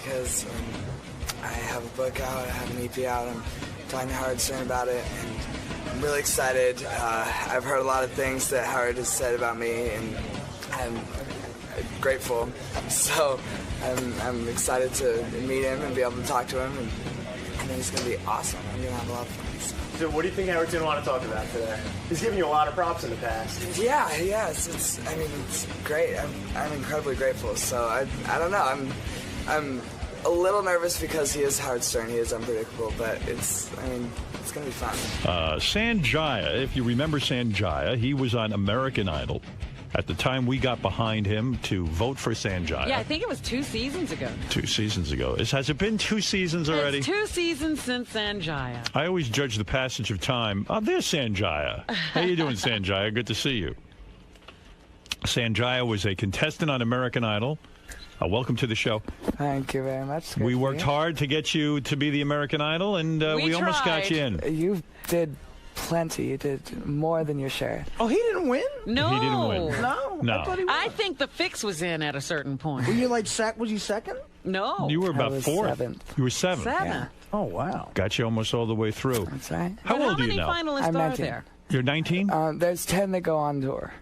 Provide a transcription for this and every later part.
because I have a book out, I have an EP out, I'm talking to Howard Stern about it, and I'm really excited. I've heard a lot of things that Howard has said about me, and I'm grateful. So I'm excited to meet him and be able to talk to him, and I think it's going to be awesome. I'm going to have a lot of fun. So what do you think Howard's going to want to talk about today? He's given you a lot of props in the past. Yeah, it's great. I'm incredibly grateful. So I don't know. I'm a little nervous because he is Howard Stern. He is unpredictable, but it's going to be fun. Sanjaya, if you remember Sanjaya, he was on American Idol. At the time, we got behind him to vote for Sanjaya. Yeah, I think it was 2 seasons ago. 2 seasons ago. Has it been 2 seasons already? It's 2 seasons since Sanjaya. I always judge the passage of time. Oh, there's Sanjaya. How you doing, Sanjaya? Good to see you. Sanjaya was a contestant on American Idol. Welcome to the show. Thank you very much. We worked hard to get you to be the American Idol, and we almost got you in. You did plenty. You did more than your share. Oh, he didn't win? No. He didn't win. No. I think the fix was in at a certain point. Were you like was you second? No. You were about fourth. Seventh. You were seventh. Seventh. Oh, wow. Got you almost all the way through. That's right. How old are you now? How many finalists I'm are 19. there? You're 19? There's 10 that go on tour.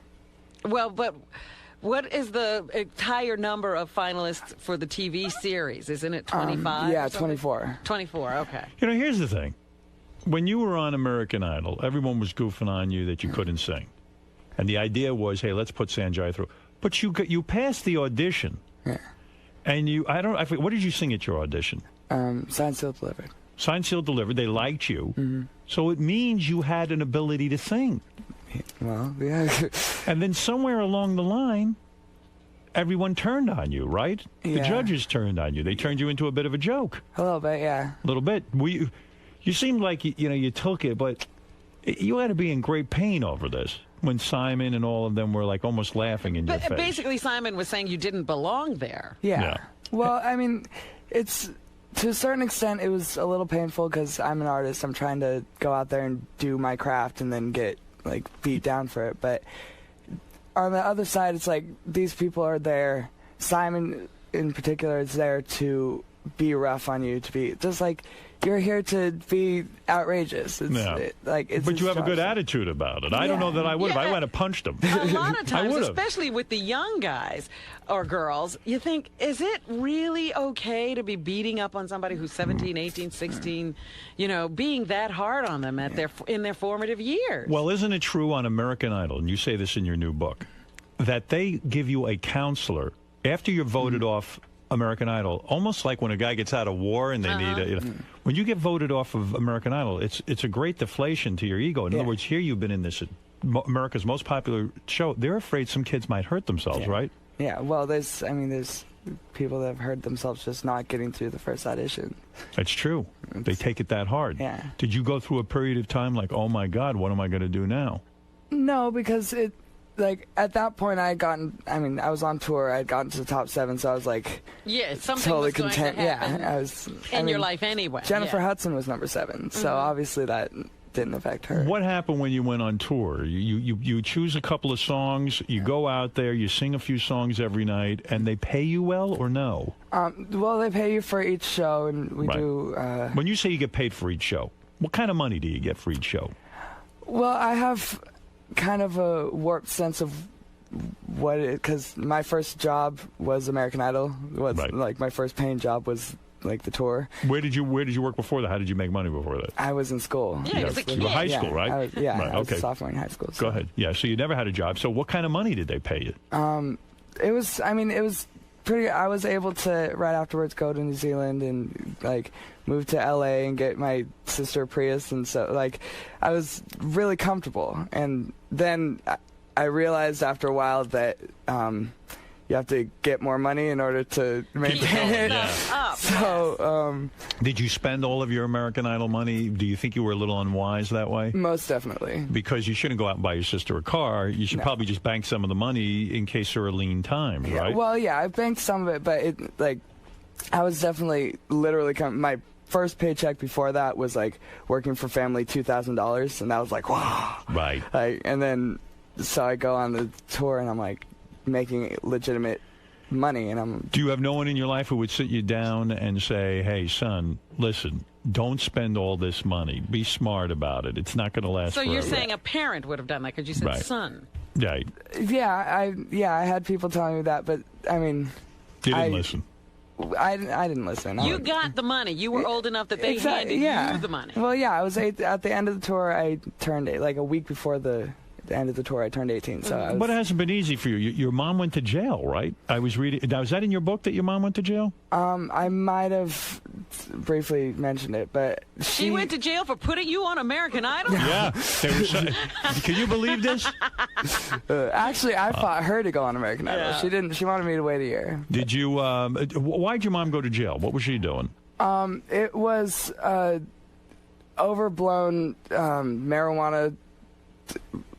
Well, but what is the entire number of finalists for the TV series? Isn't it 25? Yeah, 24. 24, okay. You know, here's the thing. When you were on American Idol, everyone was goofing on you that you couldn't sing. And the idea was, hey, let's put Sanjaya through. But you passed the audition. Yeah. And I forget, what did you sing at your audition? Signed, Sealed, Delivered. Signed, Sealed, Delivered. They liked you. Mm-hmm. So it means you had an ability to sing. Well, yeah. And then somewhere along the line, everyone turned on you, right? Yeah. The judges turned on you. They turned you into a bit of a joke. A little bit, yeah. A little bit. You seemed like you took it, but you had to be in great pain over this when Simon and all of them were like almost laughing in your face. Basically, Simon was saying you didn't belong there. Yeah. Well, I mean, it's to a certain extent it was a little painful because I'm an artist. I'm trying to go out there and do my craft and then get like beat down for it. But on the other side, it's like these people are there. Simon in particular is there to be rough on you, to be just like you're here to be outrageous. But you have a good attitude about it. I don't know that I would have. I would have punched him. A lot of times, especially with the young guys or girls, you think, is it really okay to be beating up on somebody who's 17, 18, 16, being that hard on them in their formative years? Well, isn't it true on American Idol, and you say this in your new book, that they give you a counselor after you're voted off American Idol, almost like when a guy gets out of war and they need when you get voted off of American Idol, it's a great deflation to your ego. In other words, here you've been in this America's most popular show. They're afraid some kids might hurt themselves, right? Yeah, well, there's people that have hurt themselves just not getting through the first audition. That's true. They take it that hard. Yeah. Did you go through a period of time like, oh my God, what am I going to do now? No, because at that point I was on tour, I had gotten to the top 7, so I was like, something totally was going content. to happen I was in your life anyway. Jennifer Hudson was number 7, so obviously that didn't affect her. What happened when you went on tour? You choose a couple of songs, you go out there, you sing a few songs every night, and they pay you well or no? Well, they pay you for each show, and we do... When you say you get paid for each show, what kind of money do you get for each show? Well, I have kind of a warped sense of because my first job was American Idol. Like my first paying job was like the tour. Where did you work before that? How did you make money before that? I was in school. Yeah, you was a kid. You were high school, right? I was a sophomore in high school. So. Go ahead. Yeah, so you never had a job. So what kind of money did they pay you? It was pretty. I was able to right afterwards go to New Zealand and like move to LA and get my sister a Prius, and so like I was really comfortable. And then I realized after a while that you have to get more money in order to maintain it. Up. So, did you spend all of your American Idol money? Do you think you were a little unwise that way? Most definitely. Because you shouldn't go out and buy your sister a car. You should probably just bank some of the money in case there are lean times, right? Well, yeah, I banked some of it, but I was definitely literally my first paycheck before that was like working for family, $2,000, and that was like, wow. Right. And then so I go on the tour and I'm like making legitimate money, and I'm. Do you have no one in your life who would sit you down and say, hey, son, listen, don't spend all this money. Be smart about it. It's not going to last So forever. you're saying a parent would have done that because you said Right. son. Yeah, Yeah, I had people telling me that, but I mean, you didn't listen. I didn't listen. You got the money. You were old enough that they handed you the money. Well, yeah, I was 8 at the end of the tour. I turned 8, like a week before the end of the tour. I turned 18. So I was, But it hasn't been easy for you. Your mom went to jail, right? I was reading. Now, is that in your book that your mom went to jail? I might have briefly mentioned it, but She went to jail for putting you on American Idol? Yeah. Can you believe this? Actually, I fought her to go on American Idol. Yeah. She didn't. She wanted me to wait a year. Did you? Why'd your mom go to jail? What was she doing? It was overblown marijuana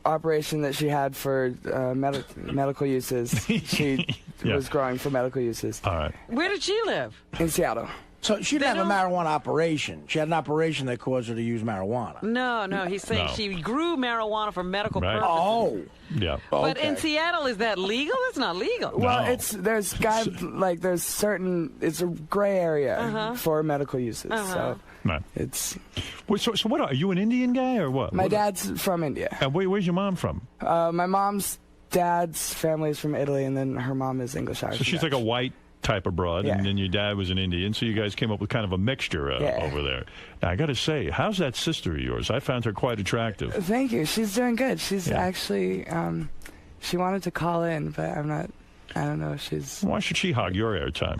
operation that she had for medical uses. She Yeah. was growing for medical uses All right. Where did she live? in Seattle. So she didn't have a don't- marijuana operation. She had an operation that caused her to use marijuana. No, he's saying No. she grew marijuana for medical Right. purposes. Oh. Yeah. But in Okay. Seattle, is that legal? That's not legal. Well, No. there's certain, it's a gray area for medical uses. So Right. it's, Well, so what are you, an Indian guy or what? my dad's from India. And where's your mom from? My mom's dad's family is from Italy, and then her mom is English Irish. So she's like a white type of broad, Yeah. and then your dad was an Indian, so you guys came up with kind of a mixture Yeah. over there. Now, I got to say, how's that sister of yours? I found her quite attractive. Thank you. She's doing good. She's Yeah. actually, she wanted to call in, but I don't know if she's. Why should she hog your airtime?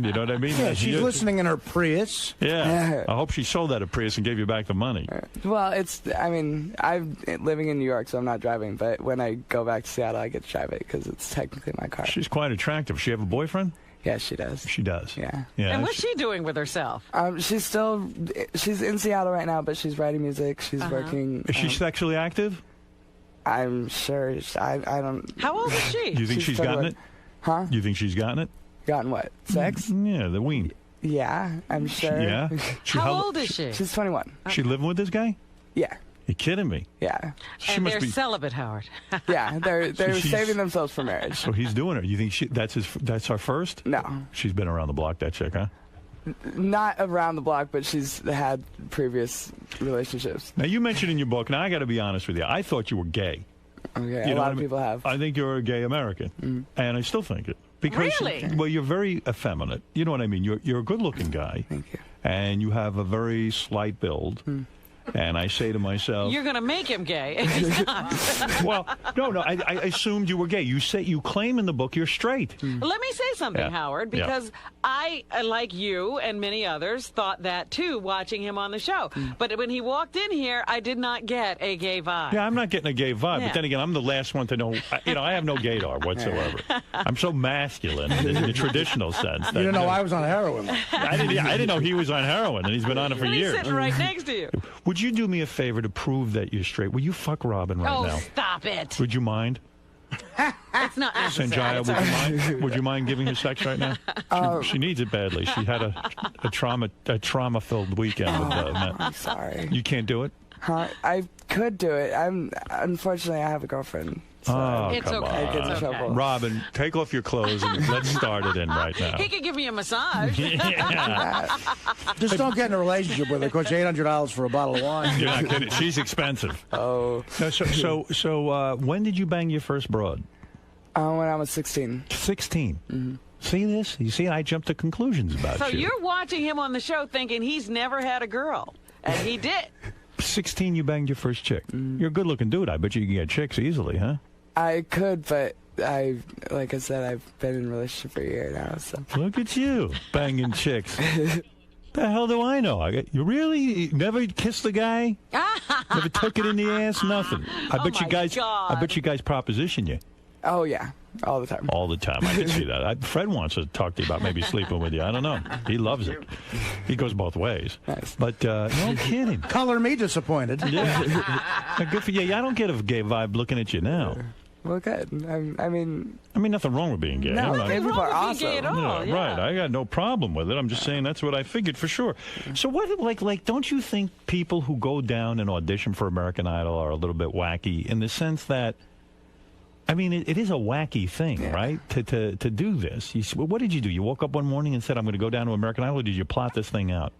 You know what I mean? Yeah, she's listening in her Prius. Yeah. I hope she sold that at Prius and gave you back the money. Well, I'm living in New York, so I'm not driving, but when I go back to Seattle, I get to drive it because it's technically my car. She's quite attractive. She have a boyfriend? Yeah, she does. She does. Yeah. And what's she doing with herself? She's in Seattle right now, but she's writing music. She's working. Is she sexually active? I'm sure. I don't. How old is she? You think she's 21. gotten it? Huh? You think she's gotten it? Gotten what? Sex? Yeah, the ween. Yeah, I'm sure. Yeah. How old is she? She's 21. She living with this guy? Yeah. You kidding me? Yeah. She And must they're be. celibate, Howard. Yeah. They're she's- saving themselves for marriage. So he's doing her. You think that's our first? No. She's been around the block, that chick, huh? Not around the block, but she's had previous relationships. Now, you mentioned in your book, now I got to be honest with you, I thought you were gay. Okay. You A know lot what of I mean? people have. I think you're a gay American, and I still think it. Because, Really? Well, you're very effeminate. You know what I mean? You're a good-looking guy. Thank you. And you have a very slight build. And I say to myself, You're going to make him gay. And he's not. well, no, I assumed you were gay. You claim in the book you're straight. Let me say something, Yeah. Howard, Yeah. because I, like you and many others, thought that too watching him on the show. But when he walked in here, I did not get a gay vibe. Yeah, I'm not getting a gay vibe, Yeah. but then again, I'm the last one to know. I have no gaydar whatsoever. I'm so masculine in the traditional sense. You didn't know I was on heroin. I didn't know he was on heroin, and he's been on it for And he's years. sitting right next to you. Would you do me a favor to prove that you're straight? Will you fuck Robin right Oh, now? stop it. Would you mind? It's not necessary. Sanjaya, It's would all you right. mind? Would you mind giving her sex right now? She needs it badly. She had a trauma-filled weekend with Matt. I'm sorry. You can't do it? Huh? I could do it. Unfortunately, I have a girlfriend. So Oh, It's come okay. I get in on. trouble. Robin, take off your clothes and let's start it in right now. He could give me a massage. Yeah. Just don't get in a relationship with her. It costs you $800 for a bottle of wine. You're not kidding. She's expensive. Oh, No, so when did you bang your first broad? when I was 16. 16. See this? You see, I jumped to conclusions about So you. you're watching him on the show thinking he's never had a girl. And he did. 16, you banged your first chick. You're a good-looking dude. I bet you can get chicks easily, huh? I could, but like I said, I've been in a relationship for a year now. So Look at you, banging chicks. The hell do I know? You really never kissed a guy? Never took it in the ass? Nothing. I bet you my guys. God. I bet you guys proposition you oh yeah, all the time. all the time. I can see that. Fred wants to talk to you about maybe sleeping with you. I don't know. He loves it. He goes both ways. Nice. But no kidding. Color me disappointed. Yeah. Good for you. Yeah, I don't get a gay vibe looking at you now. Well, good. I mean, Nothing wrong with being gay. No, I'm not- gay people are wrong with being gay awesome. at all. Yeah, right. I got no problem with it. I'm just saying that's what I figured for sure. So what, like, don't you think people who go down and audition for American Idol are a little bit wacky in the sense that I mean, it is a wacky thing, right? To do this. What did you do? You woke up one morning and said, "I'm going to go down to American Idol." Or did you plot this thing out?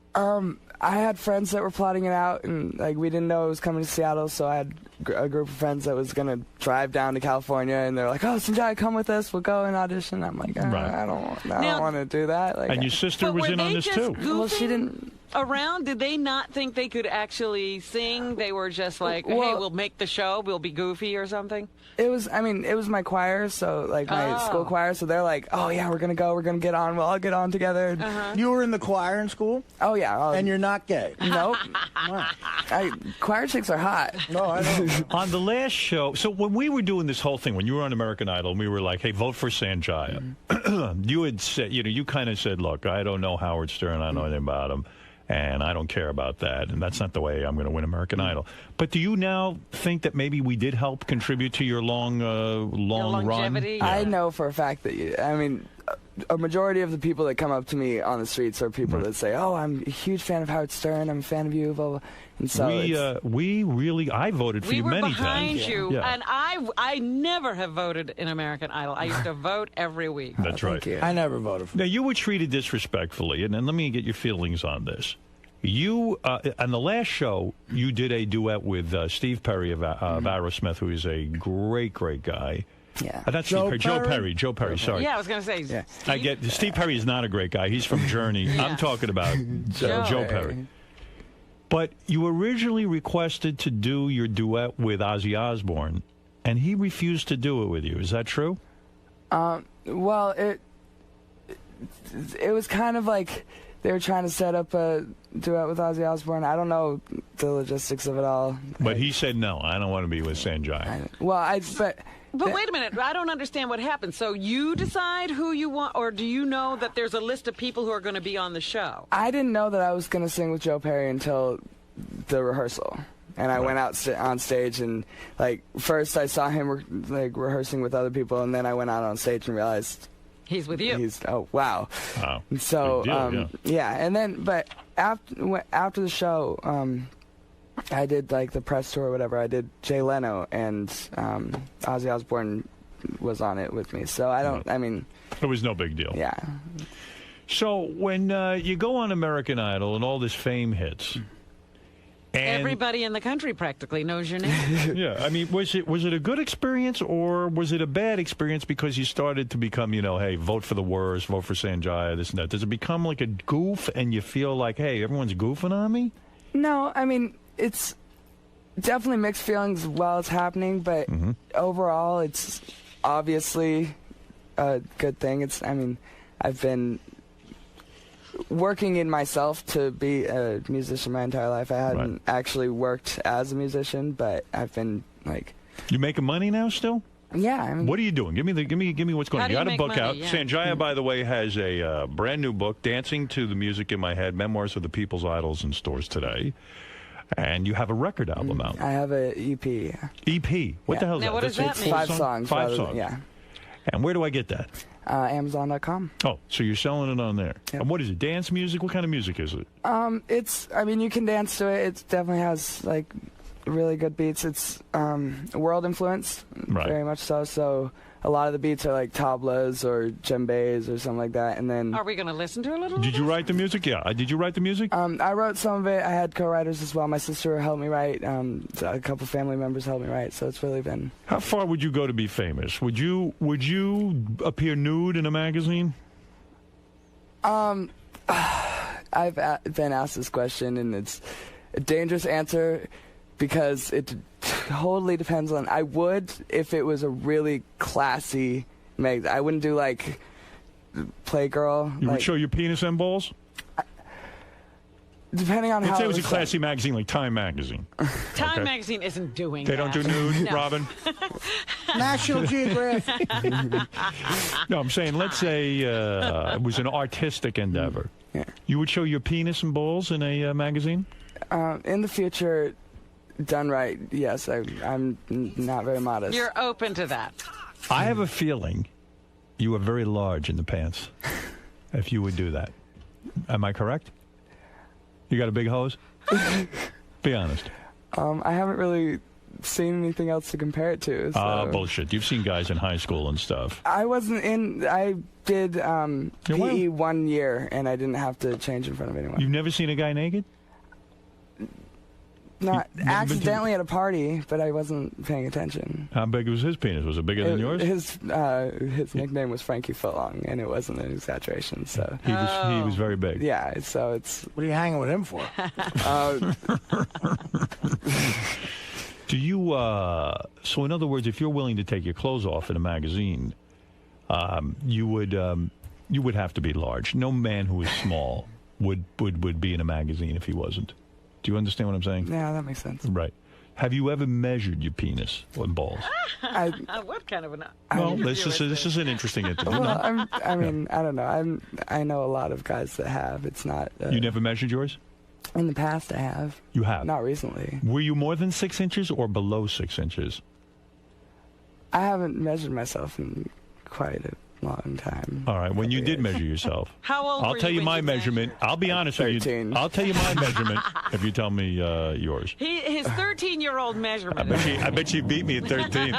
I had friends that were plotting it out, and like we didn't know it was coming to Seattle, so I had a group of friends that was gonna drive down to California, and they're like, "Oh, Sanjaya, come with us. We'll go and audition." I'm like, I don't want to do that. Like, and your sister was in on this too. Well, she didn't. Around, did they not think they could actually sing? They were just like, "Hey, we'll make the show. We'll be goofy or something." It was my choir, so like my school choir. So they're like, "Oh yeah, we're gonna go. We're gonna get on. We'll all get on together." You were in the choir in school? Oh yeah. And you're not gay? Nope. Choir chicks are hot. No, I know. On the last show, so when we were doing this whole thing, when you were on American Idol, and we were like, "Hey, vote for Sanjaya," you had said, you kind of said, "Look, I don't know Howard Stern. I don't know anything about him. And I don't care about that, and that's not the way I'm going to win American Idol." But do you now think that maybe we did help contribute to your long run? Yeah. I know for a fact that a majority of the people that come up to me on the streets are people that say, "Oh, I'm a huge fan of Howard Stern. I'm a fan of you." Blah, blah. And so I voted for you many times. We were behind you, Yeah. and I never have voted in American Idol. I used to vote every week. That's right. I never voted for Now, you were treated disrespectfully, and let me get your feelings on this. You, on the last show, you did a duet with Steve Perry of Aerosmith, who is a great, great guy. Yeah. Not Steve Perry, Joe Perry, sorry. Yeah, I was going to say. Yeah. I get Steve Perry is not a great guy. He's from Journey. I'm talking about Joe Perry. But you originally requested to do your duet with Ozzy Osbourne, and he refused to do it with you. Is that true? Well, it was kind of like they were trying to set up a duet with Ozzy Osbourne. I don't know the logistics of it all. But he said, "No, I don't want to be with Sanjaya." But wait a minute, I don't understand what happened. So you decide who you want, or do you know that there's a list of people who are going to be on the show? I didn't know that I was going to sing with Joe Perry until the rehearsal. And I went out on stage, and like first I saw him rehearsing with other people, and then I went out on stage and realized he's with you. Oh wow! Wow. So Big deal, and then but after the show, I did like the press tour or whatever. I did Jay Leno, and Ozzy Osbourne was on it with me. So I mean, it was no big deal. Yeah. So when you go on American Idol and all this fame hits. And everybody in the country practically knows your name. Yeah, I mean, was it a good experience, or was it a bad experience because you started to become, hey, vote for the worst, vote for Sanjaya, this and that? Does it become like a goof, and you feel like, hey, everyone's goofing on me? No, I mean, it's definitely mixed feelings while it's happening, but overall, it's obviously a good thing. I've been working in myself to be a musician my entire life. I hadn't actually worked as a musician, but I've been like. You making money now still? Yeah. I mean, what are you doing? Give me what's going on. You got a book out. Yeah. Sanjaya, by the way, has a brand new book, Dancing to the Music in My Head: Memoirs of the People's Idols, in stores today. And you have a record album out. I have a EP. EP? What the hell is now, that? What does that mean? 5 songs. 5 songs. Yeah. And where do I get that? Amazon.com. Oh, so you're selling it on there. Yep. And what is it, dance music? What kind of music is it? You can dance to it. It definitely has, like, really good beats. It's world influence, very much so. So a lot of the beats are, like, tablas or djembes or something like that. And then... Are we going to listen to a little Did you write the music? Yeah. Did you write the music? I wrote some of it. I had co-writers as well. My sister helped me write. A couple family members helped me write. So it's really been... How far would you go to be famous? Would you appear nude in a magazine? I've been asked this question, and it's a dangerous answer because it totally depends on... I would if it was a really classy magazine. I wouldn't do, like, Playgirl. You would show your penis and balls? Depending on Let's how say it was a classy magazine like Time Magazine. Time Magazine isn't doing They that. don't do nude, Robin? National Geographic. No, I'm saying, let's say it was an artistic endeavor. Yeah. You would show your penis and balls in a magazine? In the future, done right, yes. I'm not very modest. You're open to that. I have a feeling you are very large in the pants if you would do that. Am I correct? You got a big hose? Be honest. I haven't really seen anything else to compare it to. So. Bullshit. You've seen guys in high school and stuff. I did PE 1 year, and I didn't have to change in front of anyone. You've never seen a guy naked? Not accidentally at a party, but I wasn't paying attention. How big was his penis? Was it bigger than yours? His nickname was Frankie Footlong, and it wasn't an exaggeration. So he was very big. Yeah, so it's. What are you hanging with him for? Do you? So in other words, if you're willing to take your clothes off in a magazine, you would have to be large. No man who is small would be in a magazine if he wasn't. Do you understand what I'm saying? Yeah, that makes sense. Right. Have you ever measured your penis or balls? What kind of an? Well, this is an interesting interview. Well, I mean, I don't know. I know a lot of guys that have. It's not. You never measured yours? In the past, I have. You have? Not recently. Were you more than 6 inches or below 6 inches? I haven't measured myself in quite a long time. All right. When you did measure yourself, how old? I'll tell you my measurement. I'll be honest with you. I'll tell you my measurement if you tell me yours. His 13-year-old measurement. I bet you beat me at 13.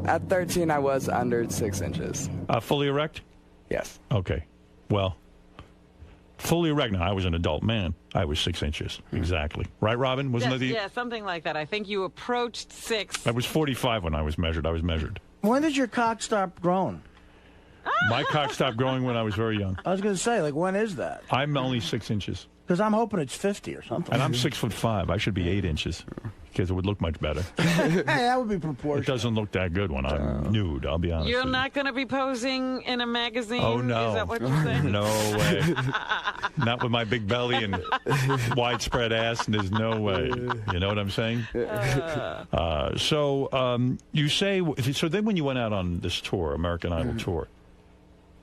At 13, I was under 6 inches. Fully erect? Yes. Okay. Well, fully erect. Now, I was an adult man. I was 6 inches. Exactly. Right, Robin? Wasn't it? Yeah, something like that. I think you approached 6. I was 45 when I was measured. When did your cock stop growing? My cock stopped growing when I was very young. I was going to say, like, when is that? I'm only 6 inches. Because I'm hoping it's 50 or something. And I'm 6'5". I should be 8 inches because it would look much better. Hey, that would be proportional. It doesn't look that good when I'm nude, I'll be honest. You're not going to be posing in a magazine? Oh, no. Is that what you're saying? No way. Not with my big belly and widespread ass, and there's no way. You know what I'm saying? So you say, so then when you went out on this tour, American Idol tour,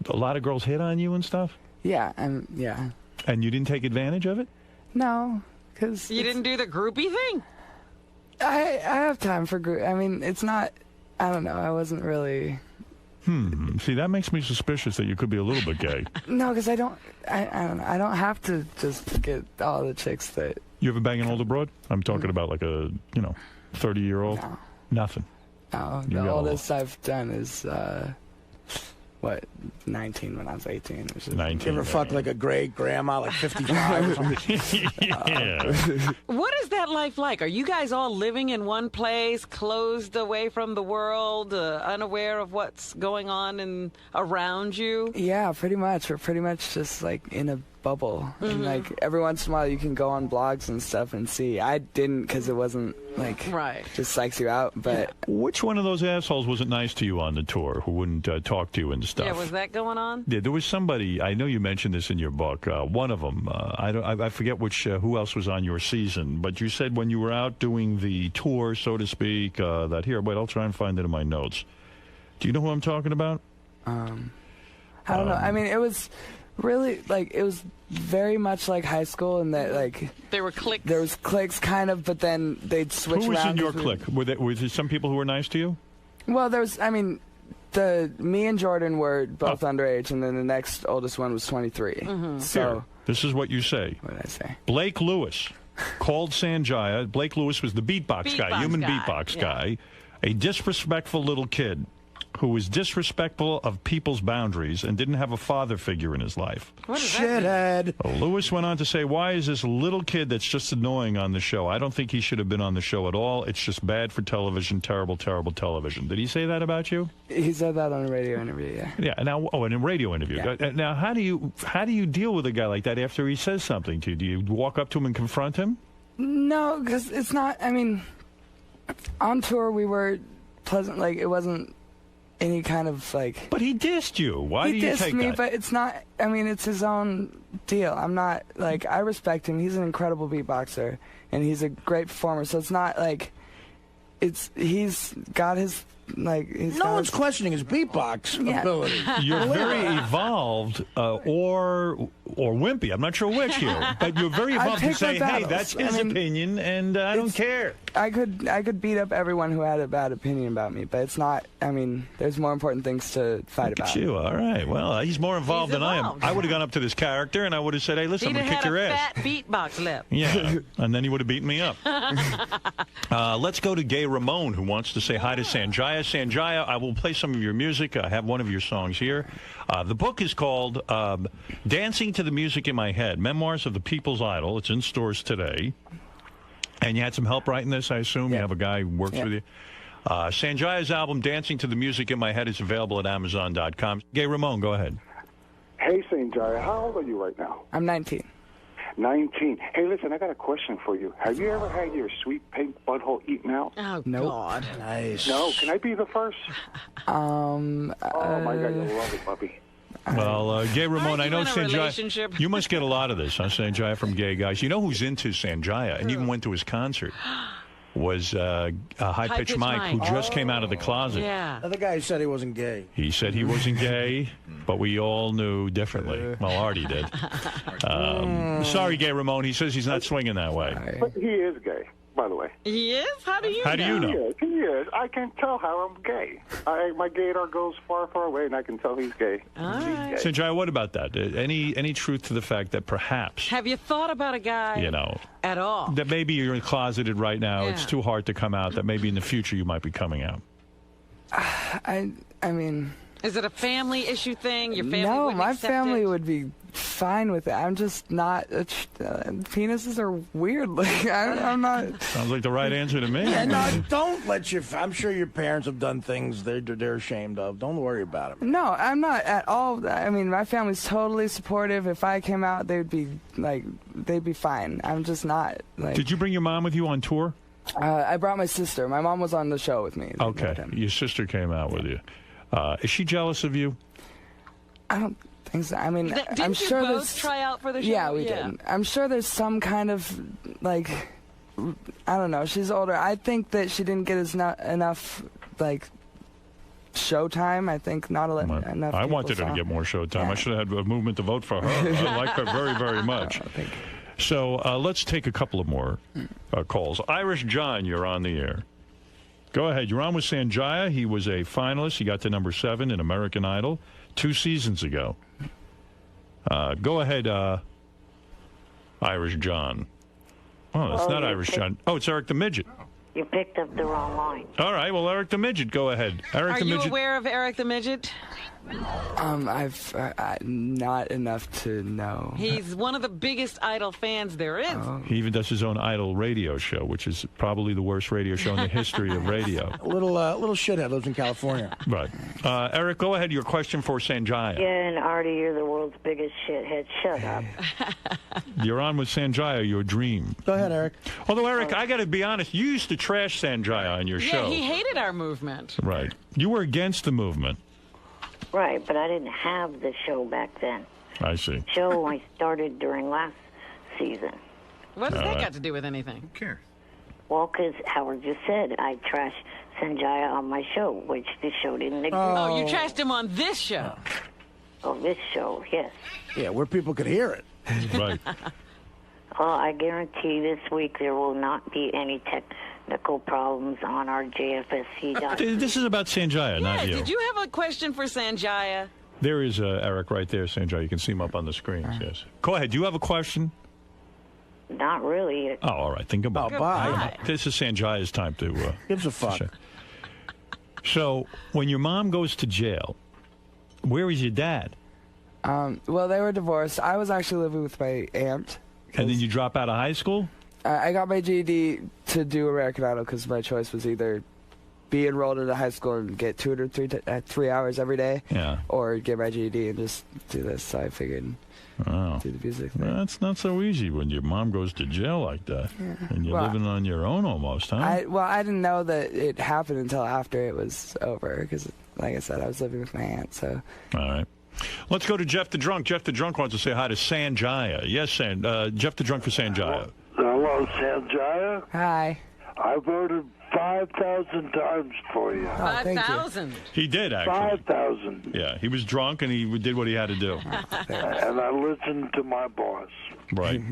a lot of girls hit on you and stuff? Yeah, yeah. And you didn't take advantage of it? No, because you didn't do the groupie thing. I have time for group. I mean, it's not. I don't know. I wasn't really. See, that makes me suspicious that you could be a little bit gay. No, because I don't. I don't know. I don't have to just get all the chicks that. You ever bang an older broad? I'm talking about like a 30-year-old. No. Nothing. No, the oldest I've done is. 19 when I was 18. 19. You ever fuck like a great grandma, like 55 or something? Yeah. What is that life like? Are you guys all living in one place, closed away from the world, unaware of what's going on around you? Yeah, pretty much. We're pretty much just like in a bubble. And like every once in a while you can go on blogs and stuff and see. I didn't because it wasn't like just psychs you out. But which one of those assholes wasn't nice to you on the tour who wouldn't talk to you and stuff? Yeah, was that going on? Yeah, there was somebody. I know you mentioned this in your book. One of them. I forget which. Who else was on your season? But you said when you were out doing the tour, so to speak, that here. Wait, I'll try and find it in my notes. Do you know who I'm talking about? I don't know. I mean, it was really like it was very much like high school in that like there were cliques. There was cliques kind of, but then they'd switch around. Who was in your clique? Were there some people who were nice to you? Well, there was. I mean, me and Jordan were both underage, and then the next oldest one was 23. So here, this is what you say. What did I say? Blake Lewis called Sanjaya. Blake Lewis was the beatbox guy, human beatbox guy, a disrespectful little kid who was disrespectful of people's boundaries and didn't have a father figure in his life. Shithead. Lewis went on to say, why is this little kid that's just annoying on the show? I don't think he should have been on the show at all. It's just bad for television, terrible, terrible television. Did he say that about you? He said that on a radio interview, yeah. Yeah, now, in a radio interview. Yeah. Now, how do you deal with a guy like that after he says something to you? Do you walk up to him and confront him? No, because it's not, I mean, on tour we were pleasant, like, it wasn't any kind of like. But he dissed you. Why do you take that? He dissed me, but it's not. I mean, it's his own deal. I'm not like I respect him. He's an incredible beatboxer and he's a great performer. So it's not like he's got his like. No one's questioning his beatbox ability. You're very evolved, or or wimpy. I'm not sure which here. But you're very involved to say, hey, that's his opinion, and I don't care. I could beat up everyone who had a bad opinion about me, but it's not. I mean, there's more important things to fight about. You, all right. Well, he's more involved than I am. I would have gone up to this character and I would have said, hey, listen, I'm going to kick your ass. Fat beatbox lip. Yeah, and then he would have beaten me up. Let's go to Gay Ramon, who wants to say hi to Sanjaya. Sanjaya, I will play some of your music. I have one of your songs here. The book is called Dancing to the Music in My Head, Memoirs of the People's Idol. It's in stores today. And you had some help writing this, I assume? Yeah. You have a guy who works with you? Sanjaya's album, Dancing to the Music in My Head, is available at Amazon.com. Gay Ramon, go ahead. Hey, Sanjaya, how old are you right now? I'm 19. 19. Hey, listen, I got a question for you. Have you ever had your sweet pink butthole eaten out? Oh, Nope. God. Nice. No, can I be the first? Oh, my God, you'll love it, puppy. Well, Gay Ramon, I know in a Sanjaya. relationship? You must get a lot of this, huh, Sanjaya, from gay guys. You know who's into Sanjaya and even went to his concert was High Pitch Mike, who just came out of the closet. Yeah. Another guy said he wasn't gay. He said he wasn't gay, but we all knew differently. Well, Artie did. Sorry, Gay Ramon. He says he's not swinging that way. But he is gay, by the way. He is? How do you How do you know? He is. I can tell how I'm gay. My gaydar goes far, far away, and I can tell he's gay. All right. Sanjaya, what about that? Any truth to the fact that perhaps, Have you thought about a guy at all? that maybe you're closeted right now, it's Yeah. too hard to come out, that maybe in the future you might be coming out? I mean, Is it a family issue thing? Your family no, wouldn't my accept family it? would be fine with it. I'm just not. Penises are weird. Like I'm not. Sounds like the right answer to me. And don't let your. I'm sure your parents have done things they're ashamed of. Don't worry about it. No, I'm not at all. I mean, my family's totally supportive. If I came out, they'd be fine. I'm just not. Like, Did you bring your mom with you on tour? I brought my sister. My mom was on the show with me. Okay, your sister came out with you. Is she jealous of you? I don't think so. I mean, Didn't I'm you sure both there's. try out for the show? Yeah, we did. I'm sure there's some kind of like. I don't know. She's older. I think that she didn't get enough like showtime. I think not enough. I wanted her to get more showtime. Yeah. I should have had a movement to vote for her. I like her very, very much. Thank you. So let's take a couple of more calls. Irish John, you're on the air. Go ahead. You're on with Sanjaya. He was a finalist. He got to number 7 in American Idol 2 seasons ago. Go ahead, Irish John. Oh, it's not Irish John. Oh, it's Eric the Midget. You picked up the wrong line. All right. Well, Eric the Midget, go ahead. Eric Are the you Midget. aware of Eric the Midget? I've not enough to know. He's one of the biggest Idol fans there is. He even does his own Idol radio show, which is probably the worst radio show in the history of radio. A little shithead lives in California. Right. Eric, go ahead. Your question for Sanjaya. Yeah, and Artie, you're the world's biggest shithead. Shut up. You're on with Sanjaya, your dream. Go ahead, Eric. Although, Eric, I got to be honest, you used to trash Sanjaya on your Yeah, show. he hated our movement. Right. You were against the movement. Right, but I didn't have the show back then. I see. Show I started during last season. What does that got to do with anything? Well, because Howard just said I trashed Sanjaya on my show, which the show didn't exist. Oh, you trashed him on this show. Oh, this show, yes. Yeah, where people could hear it. Right. Well, I guarantee this week there will not be any technical problems on our JFSC. This is about Sanjaya, not you. Did you have a question for Sanjaya? There is Eric right there, Sanjaya. You can see him up on the screen. Yes. Go ahead. Do you have a question? Not really. Oh, all right. Think about it. Bye. This is Sanjaya's time to... Gives a fuck. So, when your mom goes to jail, where is your dad? Well, they were divorced. I was actually living with my aunt. And then you drop out of high school? I got my GED to do American Idol because my choice was either be enrolled in a high school and get tutored 3 hours every day, or get my GED and just do this. So I figured do the music thing. Well, that's not so easy when your mom goes to jail like that. And you're living on your own almost, huh? I didn't know that it happened until after it was over because, like I said, I was living with my aunt. So. All right. Let's go to Jeff the Drunk. Jeff the Drunk wants to say hi to Sanjaya. Yes, Jeff the Drunk for Sanjaya. Hello, Sanjaya. Hi. I voted 5,000 times for you. Oh, thank you. 5,000. He did, actually. 5,000. Yeah, he was drunk and he did what he had to do. And I listened to my boss. Right.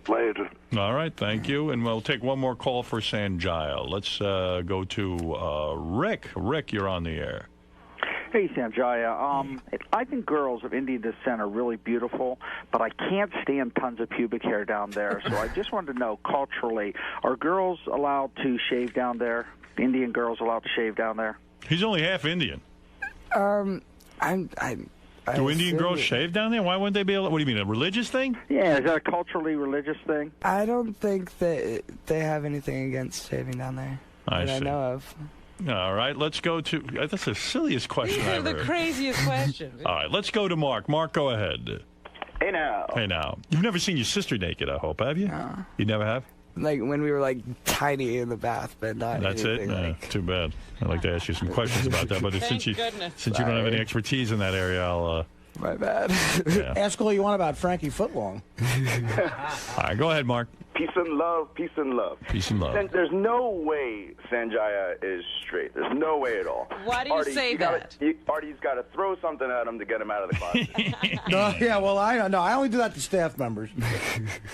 Later. All right, thank you. And we'll take one more call for Sanjaya. Let's go to Rick. Rick, you're on the air. Hey, Sanjaya. I think girls of Indian descent are really beautiful, but I can't stand tons of pubic hair down there. So I just wanted to know, culturally, are girls allowed to shave down there? Indian girls allowed to shave down there? He's only half Indian. Do Indian girls shave down there? Why wouldn't they be able? What do you mean, a religious thing? Yeah, is that a culturally religious thing? I don't think that they have anything against shaving down there that I know of. All right, let's go to... That's the silliest question These are I've the heard. craziest questions. All right, let's go to Mark. Mark, go ahead. Hey, now. Hey, now. You've never seen your sister naked, I hope, have you? No. You never have? Like when we were like tiny in the bath, but not That's it? anything like... Too bad. I'd like to ask you some questions about that, but since you don't have any expertise in that area, I'll... My bad. Yeah. Ask all you want about Frankie Footlong. All right, go ahead, Mark. Peace and love, peace and love. Peace and love. There's no way Sanjaya is straight. There's no way at all. Why do you say that? Artie's got to throw something at him to get him out of the closet. No, yeah, well, I only do that to staff members.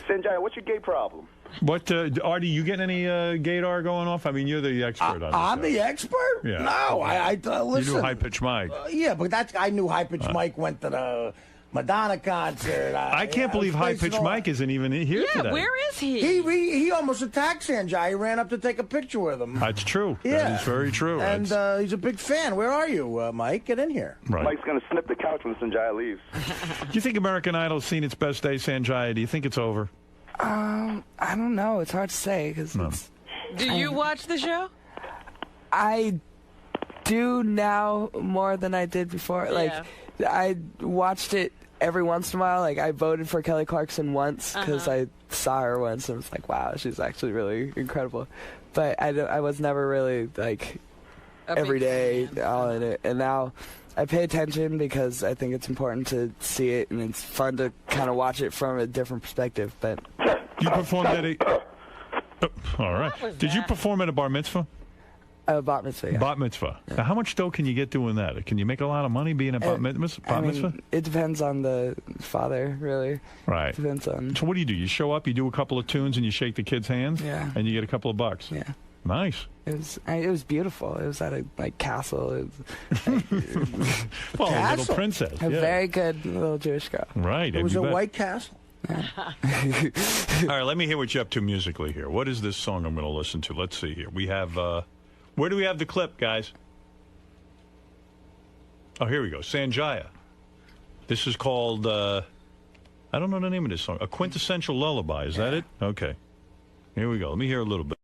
Sanjaya, what's your gay problem? What, Artie, you getting any gaydar going off? I mean, you're the expert on this. I'm the expert? Yeah. No, I listen. You knew High Pitch Mike. Yeah, but I knew High Pitch Mike went to the Madonna concert. I can't believe High Pitch Mike isn't even here today. Yeah, where is he? He almost attacked Sanjay. He ran up to take a picture with him. That's true. Yeah. That is very true. And he's a big fan. Where are you, Mike? Get in here. Right. Mike's going to snip the couch when Sanjaya leaves. Do you think American Idol's seen its best day, Sanjaya? Do you think it's over? I don't know. It's hard to say because Do you watch the show? I do now more than I did before. Yeah. Like I watched it every once in a while. Like I voted for Kelly Clarkson once because I saw her once and was like, wow, she's actually really incredible. But I was never really like every day all in it. And now I pay attention because I think it's important to see it, and it's fun to kind of watch it from a different perspective. But you performed at a... all right. Did you perform at a bar mitzvah? Bat mitzvah, yeah. Bat mitzvah. Yeah. Now, how much dough can you get doing that? Can you make a lot of money being a bat mitzvah? I mean, it depends on the father, really. Right. Depends on... So what do? You show up, you do a couple of tunes, and you shake the kids' hands? Yeah. And you get a couple of bucks? Yeah. Nice. It was beautiful. It was at a castle. It was, well, a little princess. A very good little Jewish girl. Right. It was a white castle. Yeah. All right, let me hear what you're up to musically here. What is this song I'm going to listen to? Let's see here. We have, where do we have the clip, guys? Oh, here we go. Sanjaya. This is called, I don't know the name of this song. A Quintessential Lullaby. Is that it? Okay. Here we go. Let me hear a little bit.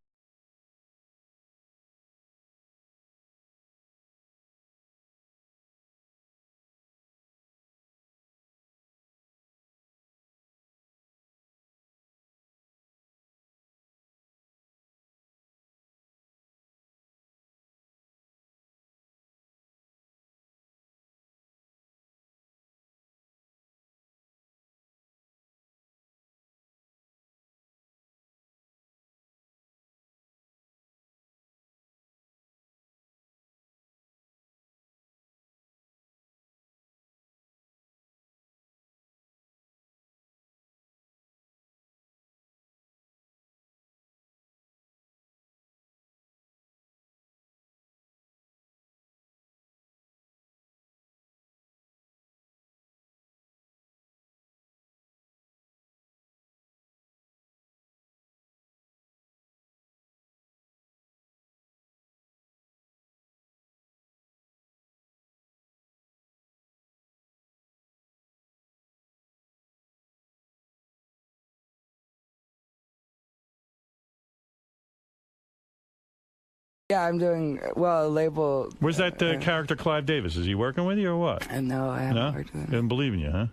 Yeah, I'm doing, well, a label... Where's that character Clive Davis? Is he working with you or what? No, I haven't worked with him. He doesn't believe in you, huh?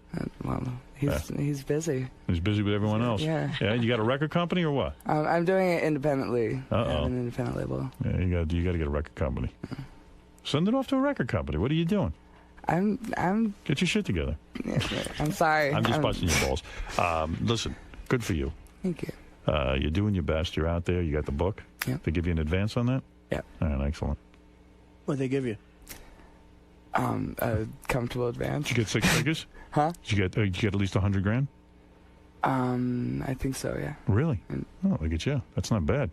Well, he's busy. He's busy with everyone else. Yeah. Yeah, you got a record company or what? I'm doing it independently. Uh-oh. I have an independent label. Yeah, you got to get a record company. Send it off to a record company. What are you doing? I'm... Get your shit together. Yeah, I'm sorry. I'm just busting your balls. Listen, good for you. Thank you. You're doing your best. You're out there. You got the book. Yeah. They give you an advance on that? Yeah. All right, excellent. What'd they give you? A comfortable advance. Did you get 6 figures? Huh? Did you get at least $100,000? I think so, yeah. Really? Oh, look at you. That's not bad.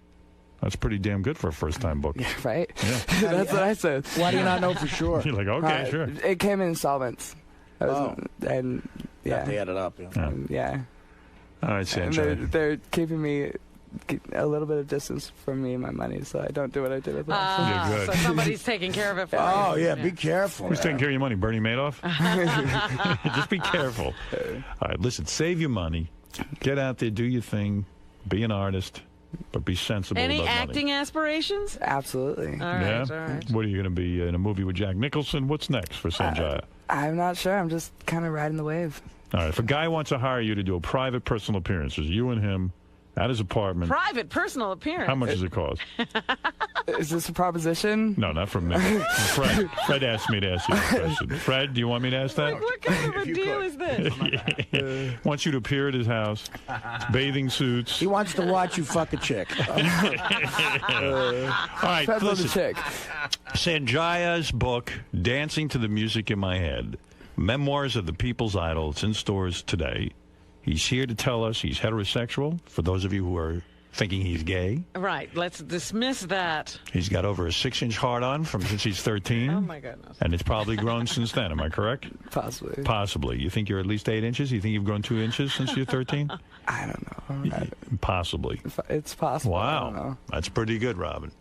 That's pretty damn good for a first-time book. Yeah, right? Yeah. That's what I said. Why do you not know for sure? You're like, okay, sure. It came in installments. And yeah. They added up. Yeah. Yeah. All right, Sanjay. They're keeping me a little bit of distance from me and my money, so I don't do what I did with last. You're good. So somebody's taking care of it for you. Oh, yeah, be careful. Who's taking care of your money? Bernie Madoff? Just be careful. All right, listen, save your money. Get out there, do your thing, be an artist, but be sensible Any about acting money. aspirations? Absolutely. All right, Yeah? all right. What are you going to be in a movie with Jack Nicholson? What's next for Sanjaya? I'm not sure. I'm just kind of riding the wave. All right, if a guy wants to hire you to do a private personal appearance, it's you and him at his apartment. Private personal appearance. How much does it cost? Is this a proposition? No, not from me. Fred asked me to ask you that question. Fred, do you want me to ask that? What kind of a deal is this? Wants you to appear at his house, bathing suits. He wants to watch you fuck a chick. All right, Depends on the listen. chick. Sanjaya's book, Dancing to the Music in My Head, Memoirs of the People's Idol. It's in stores today. He's here to tell us he's heterosexual, for those of you who are thinking he's gay. Right, let's dismiss that. He's got over a 6-inch hard-on since he's 13. Oh, my goodness. And it's probably grown since then. Am I correct? Possibly. Possibly. You think you're at least 8 inches? You think you've grown 2 inches since you're 13? I don't know. Possibly. It's possible. I don't Wow. know. That's pretty good, Robin.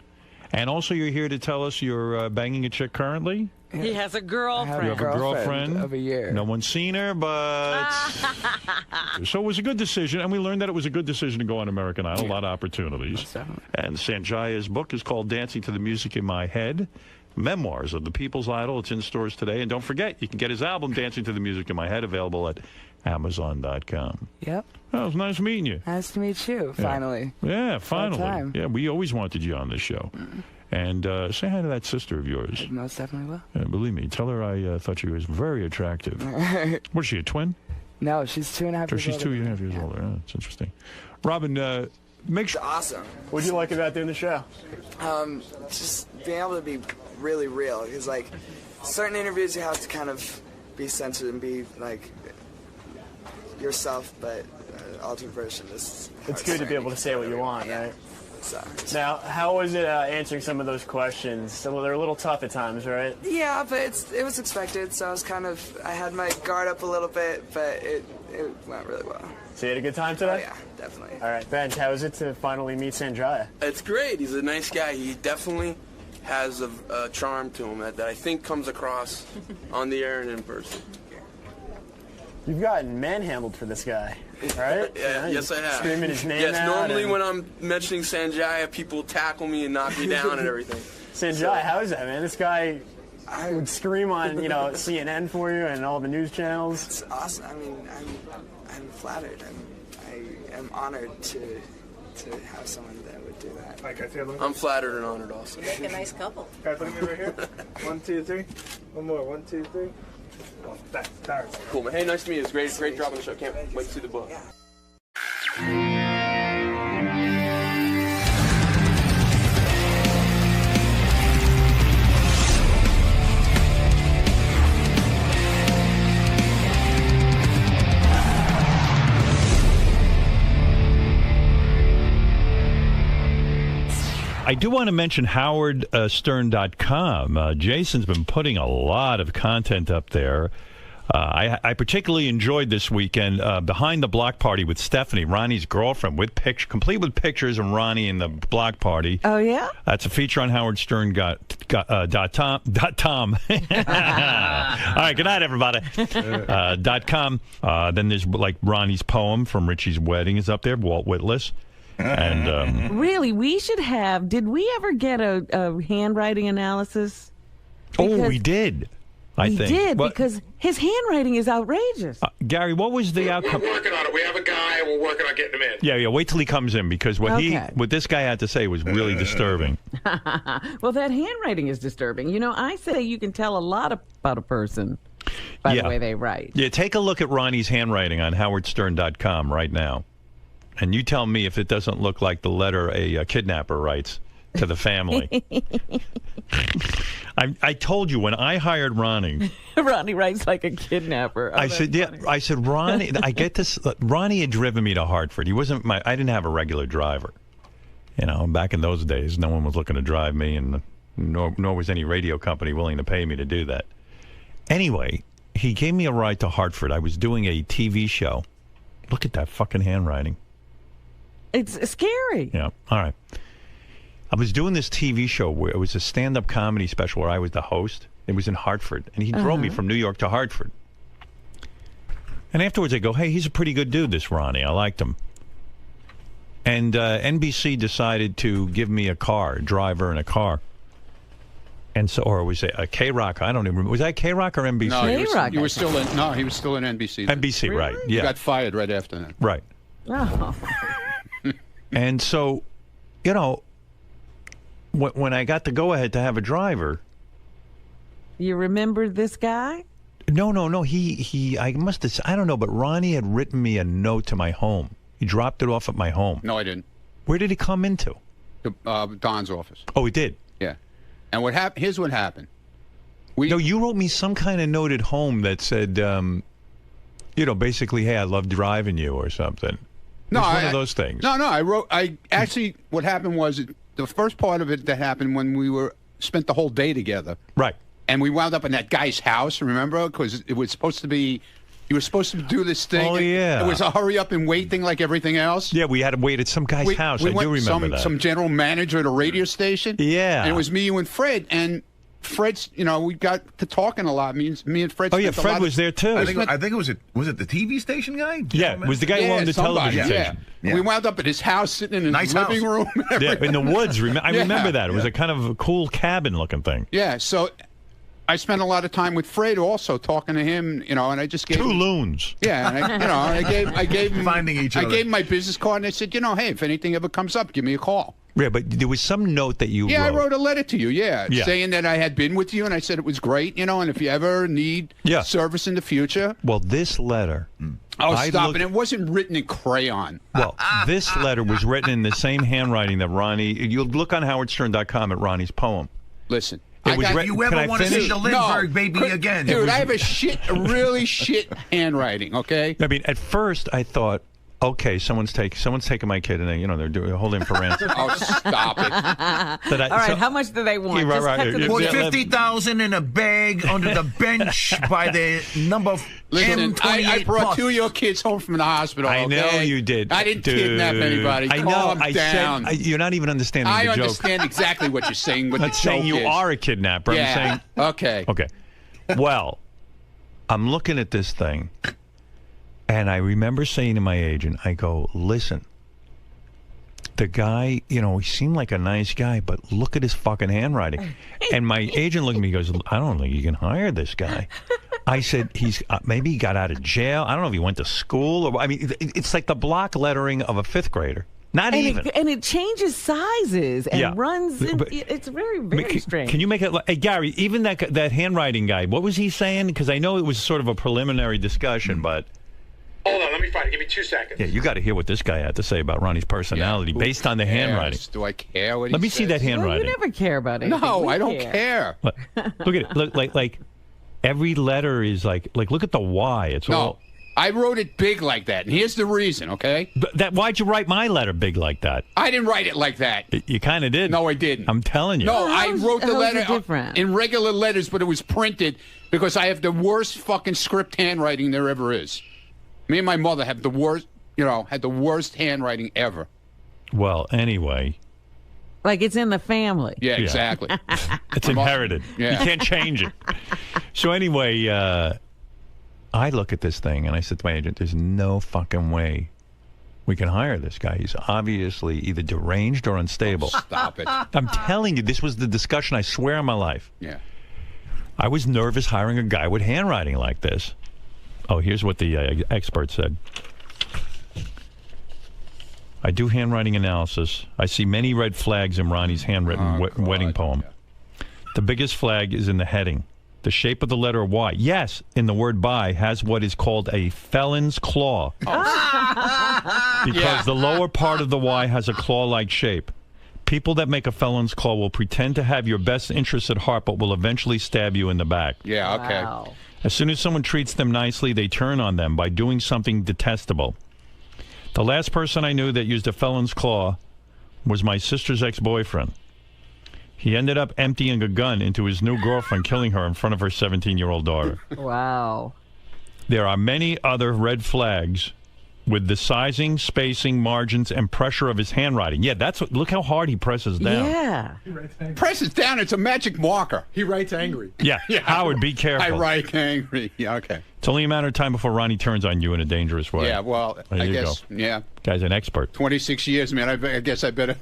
And also you're here to tell us you're banging a chick currently? He has a I have girlfriend. You have a girlfriend of a year. No one's seen her, but... So it was a good decision, and we learned that it was a good decision to go on American Idol. A lot of opportunities. And Sanjaya's book is called Dancing to the Music in My Head, Memoirs of the People's Idol. It's in stores today. And don't forget, you can get his album, Dancing to the Music in My Head, available at Amazon.com. Yep. Oh, it was nice meeting you. Nice to meet you, finally. Yeah, finally. time. Yeah, we always wanted you on this show. And say hi to that sister of yours. Most definitely will. Believe me, tell her I thought she was very attractive. Was she a twin? No, she's 2.5 years She's older. 2.5 years older. Oh, that's interesting. Robin, make sure. Awesome. What'd you like about doing the show? Just being able to be really real. Because, like, certain interviews you have to kind of be censored and be, like, yourself, but alternate version is... It's good to be able to say what you want, right? So, Now, how was it answering some of those questions? So they're a little tough at times, right? yeah, but it was expected, so I had my guard up a little bit, but it went really well. So you had a good time today? Oh, yeah, definitely. All right, Ben, how was it to finally meet Sanjaya? It's great. He's a nice guy. He definitely has a charm to him that I think comes across on the air and in person. You've gotten manhandled for this guy, right? Yeah, yes, I have. Screaming his name Yes, out normally and- when I'm mentioning Sanjaya, people tackle me and knock me down and everything. Sanjaya, how is that, man? This guy would scream on, CNN for you and all the news channels. It's awesome. I mean, I'm flattered. I am honored to have someone that would do that. I'm flattered and honored also. Make a nice couple. Can I put him over here? 1, 2, 3. One more. 1, 2, 3. Cool, man. Hey, nice to meet you. It's great dropping the show. Can't wait to see the book. I do want to mention howardstern.com. Jason's been putting a lot of content up there. I particularly enjoyed this weekend Behind the Block Party with Stephanie, Ronnie's girlfriend, complete with pictures of Ronnie and the block party. Oh, yeah? That's a feature on howardstern.com. All right, good night, everybody. .com. Then there's like Ronnie's poem from Richie's wedding is up there, Walt Whitless. And Really, we should have. Did we ever get a handwriting analysis? we did. I think. We did, because his handwriting is outrageous. Gary, what was the outcome? We're working on it. We have a guy, and we're working on getting him in. Yeah, wait till he comes in, because what this guy had to say was really disturbing. Well, that handwriting is disturbing. I say you can tell a lot about a person by the way they write. Yeah, take a look at Ronnie's handwriting on howardstern.com right now. And you tell me if it doesn't look like the letter a kidnapper writes to the family. I told you when I hired Ronnie. Ronnie writes like a kidnapper. I said, funny. I said, Ronnie, I get this. Ronnie had driven me to Hartford. He wasn't I didn't have a regular driver. You know, back in those days, no one was looking to drive me, and nor was any radio company willing to pay me to do that. Anyway, he gave me a ride to Hartford. I was doing a TV show. Look at that fucking handwriting. It's scary. Yeah. All right. I was doing this TV show where it was a stand-up comedy special where I was the host. It was in Hartford, and he drove me from New York to Hartford. And afterwards, I go, "Hey, he's a pretty good dude, this Ronnie. I liked him." And NBC decided to give me a driver and a car. And so, or was it a K-Rock? I don't even remember. Was that K-Rock or NBC? No, you were still in. No, he was still in NBC. Then. NBC, really? Right? Yeah. He got fired right after that. Right. Oh. And so, you know, when I got the go-ahead to have a driver. You remember this guy? No. I must have, I don't know, but Ronnie had written me a note to my home. He dropped it off at my home. No, I didn't. Where did he come into? Don's office. Oh, he did? Yeah. And what happened? Here's what happened. No, you wrote me some kind of note at home that said, you know, basically, hey, I love driving you or something. No, one of those things. No, I actually, what happened was the first part of it that happened when we spent the whole day together. Right. And we wound up in that guy's house, remember? Because it was supposed to be, you were supposed to do this thing. Oh, yeah. It was a hurry up and wait thing like everything else. Yeah, we had to wait at some guy's house. I do remember that. Some general manager at a radio station. Yeah. And it was me, you, and Fred. And Fred's, you know, we got to talking a lot. Me and Fred. Oh, yeah, Fred was there, too. I think it was the TV station guy? Yeah, it was the guy who owned the television station. Yeah. We wound up at his house, sitting in his nice living room. Yeah, in the woods. I remember that. It was a kind of a cool cabin-looking thing. Yeah, so I spent a lot of time with Fred also, talking to him, you know, and I just gave Two loons. Yeah, and I gave him finding each other. I gave him my business card, and I said, you know, hey, if anything ever comes up, give me a call. Yeah, but there was some note that you wrote. Yeah, I wrote a letter to you, saying that I had been with you, and I said it was great, you know, and if you ever need service in the future. Well, this letter. Oh, stop it. It wasn't written in crayon. Well, this letter was written in the same handwriting that Ronnie. You'll look on howardstern.com at Ronnie's poem. Listen. You ever want to see the Lindbergh baby again? Dude, I have a really shit handwriting, okay? I mean, at first I thought, okay, someone's taking my kid, and they're holding him for ransom. Oh, stop it! All right, how much do they want? Just cut to the Put $50,000 in a bag under the bench by the number. Listen, I brought 2 of your kids home from the hospital. I know you did. I didn't kidnap anybody. I know. Calm down. Said you're not even understanding the joke. I understand exactly what you're saying. What I'm not saying you are a kidnapper. Yeah. I'm saying okay. Okay. Well, I'm looking at this thing. And I remember saying to my agent, I go, listen, the guy, he seemed like a nice guy, but look at his fucking handwriting. And my agent looked at me and goes, I don't think you can hire this guy. I said, maybe he got out of jail. I don't know if he went to school. Or it's like the block lettering of a fifth grader. Not even. And it changes sizes and runs. It's very, very strange. Can you make it? Hey, Gary, even that handwriting guy, what was he saying? Because I know it was sort of a preliminary discussion, but... Hold on, let me find it. Give me 2 seconds. Yeah, you got to hear what this guy had to say about Ronnie's personality based on the handwriting. Do I care what he Let me says? see that handwriting. Well, you never care about anything. No, I don't care. Look at it. Look like every letter is like look at the Y. It's all. I wrote it big like that, and here's the reason, okay? But why'd you write my letter big like that? I didn't write it like that. You kind of did. No, I didn't. I'm telling you. No, I wrote the letter different? in regular letters, but it was printed because I have the worst fucking script handwriting there ever is. Me and my mother have the worst, had the worst handwriting ever. Well, anyway. Like it's in the family. Yeah, exactly. It's inherited. Yeah. You can't change it. So anyway, I look at this thing and I said to my agent, there's no fucking way we can hire this guy. He's obviously either deranged or unstable. Oh, stop it. I'm telling you, this was the discussion, I swear on my life. Yeah. I was nervous hiring a guy with handwriting like this. Oh, here's what the expert said. I do handwriting analysis. I see many red flags in Ronnie's handwritten wedding poem. Yeah. The biggest flag is in the heading. The shape of the letter Y, yes, in the word by, has what is called a felon's claw. Because the lower part of the Y has a claw-like shape. People that make a felon's call will pretend to have your best interests at heart, but will eventually stab you in the back. Yeah, okay. Wow. As soon as someone treats them nicely, they turn on them by doing something detestable. The last person I knew that used a felon's claw was my sister's ex-boyfriend. He ended up emptying a gun into his new girlfriend, killing her in front of her 17-year-old daughter. Wow. There are many other red flags with the sizing, spacing, margins, and pressure of his handwriting. Yeah, that's what. Look how hard he presses down. Yeah. Presses down. It's a magic marker. He writes angry. Yeah. Howard, be careful. I write angry. Yeah, okay. It's only a matter of time before Ronnie turns on you in a dangerous way. Yeah, well, There I you guess, go. yeah. Guy's an expert. 26 years, man. I guess I better,